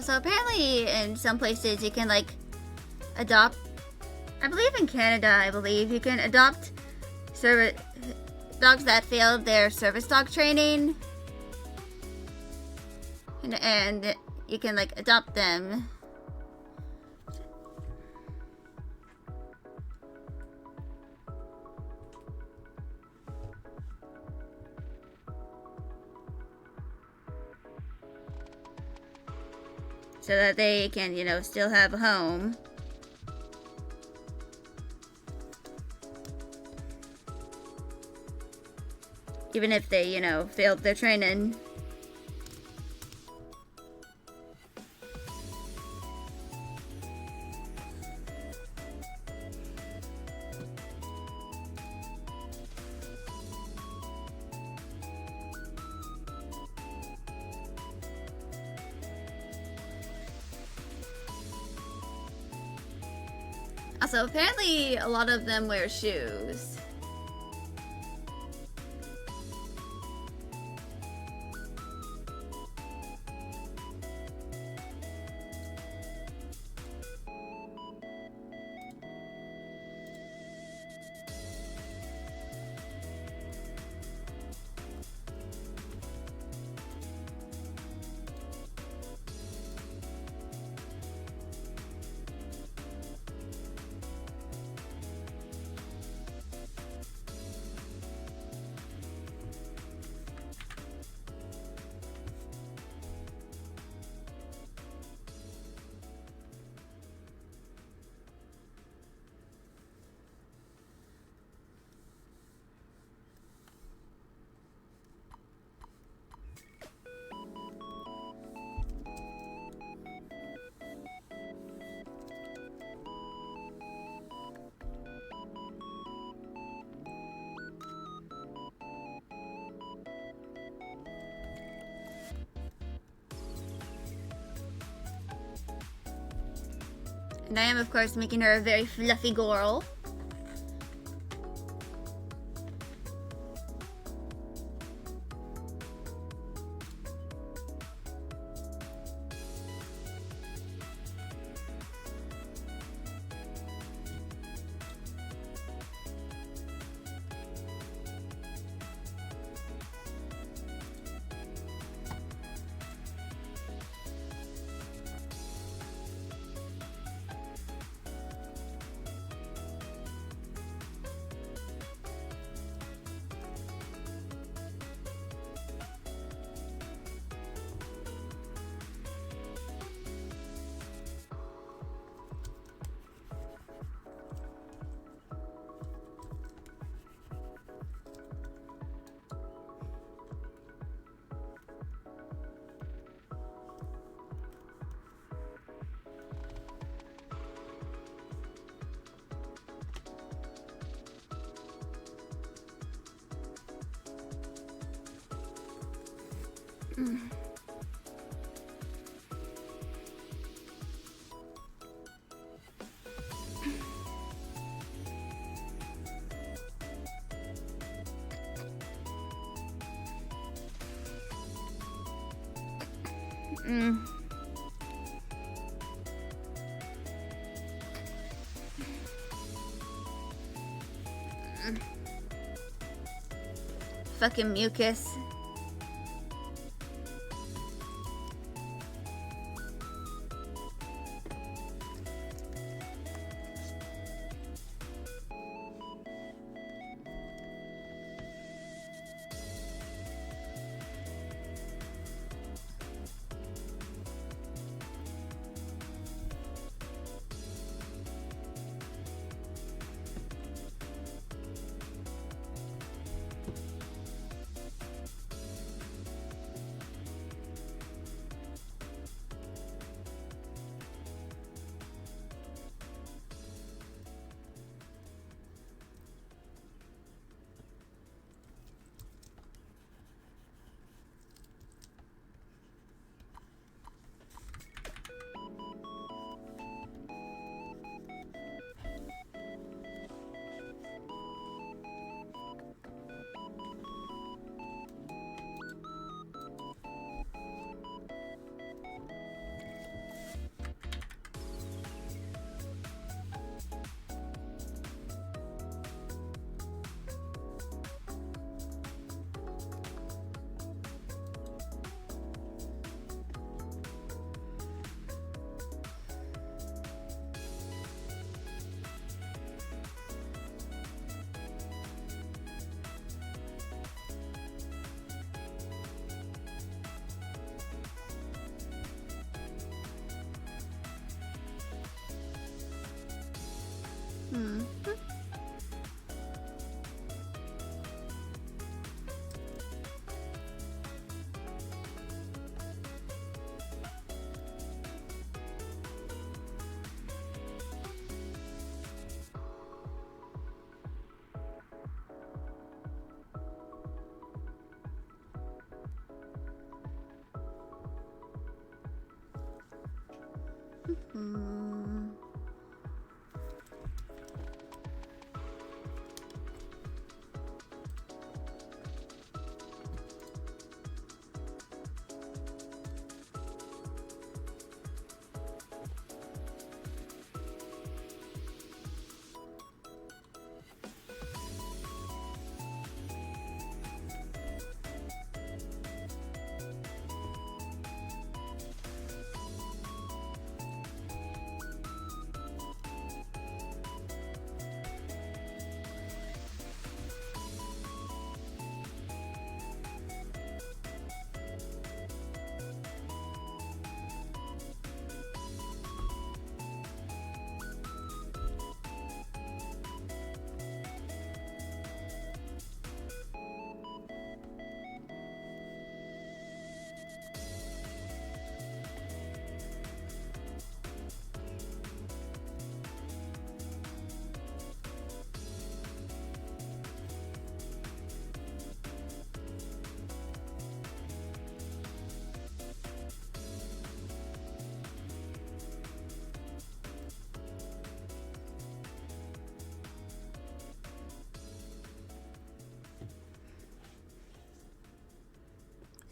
So apparently in some places you can like adopt, I believe in Canada, you can adopt dogs that failed their service dog training, and you can like adopt them. So that they can, you know, still have a home. Even if they, you know, failed their training. Also, apparently a lot of them wear shoes. And I am, of course, making her a very fluffy girl. Fucking mucus.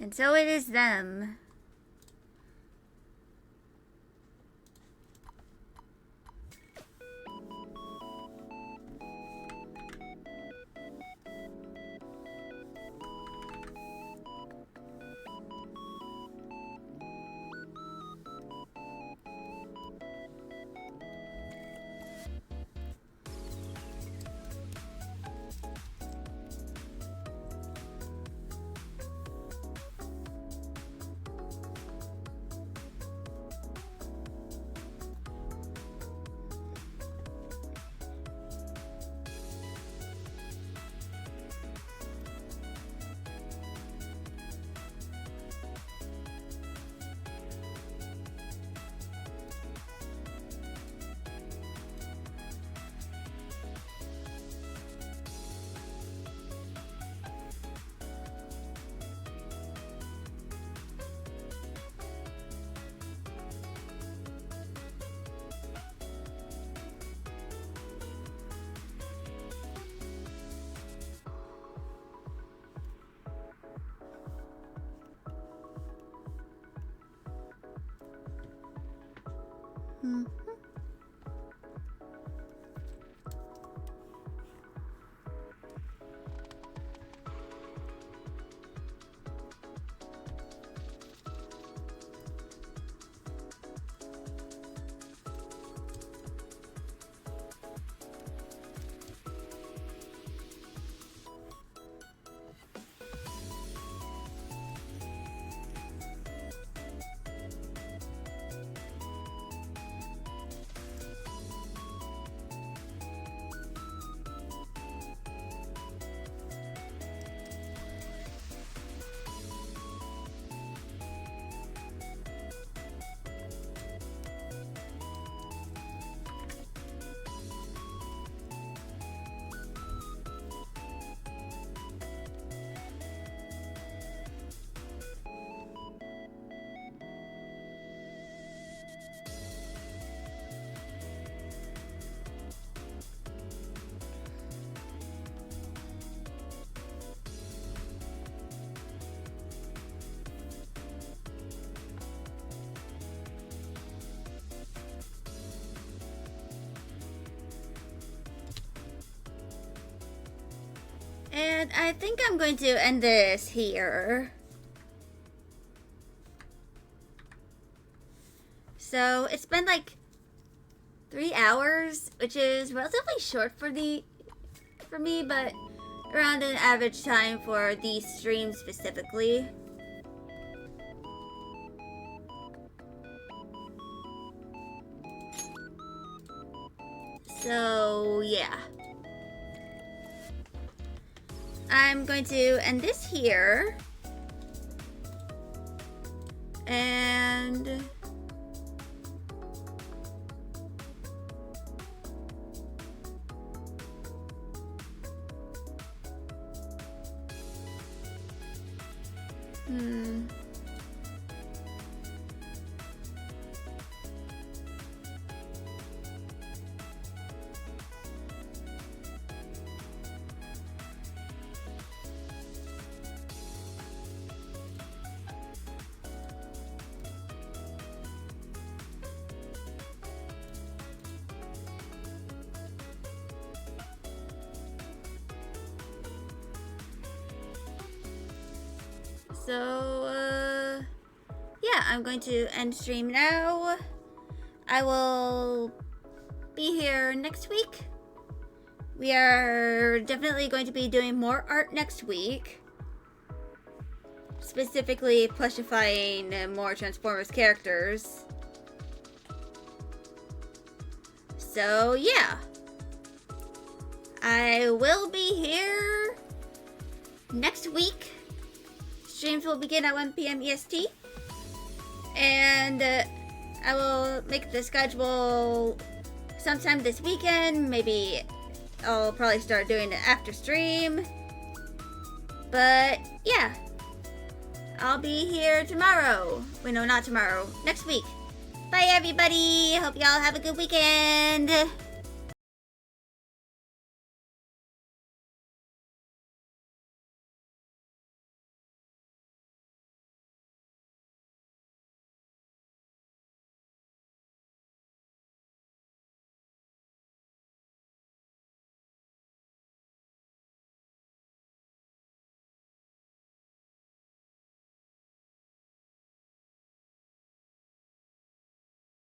And so it is them. Mm-hmm. And I think I'm going to end this here. So it's been like 3 hours, which is relatively short for me, but around an average time for these streams specifically. So yeah. I'm going to end this here. And so, yeah, I'm going to end stream now. I will be here next week. We are definitely going to be doing more art next week. Specifically plushifying more Transformers characters. So, yeah. I will be here next week. Streams will begin at 1 p.m. EST. And I will make the schedule sometime this weekend. Maybe I'll probably start doing it after stream. But yeah, I'll be here tomorrow. Wait, no, not tomorrow. Next week. Bye, everybody. Hope y'all have a good weekend.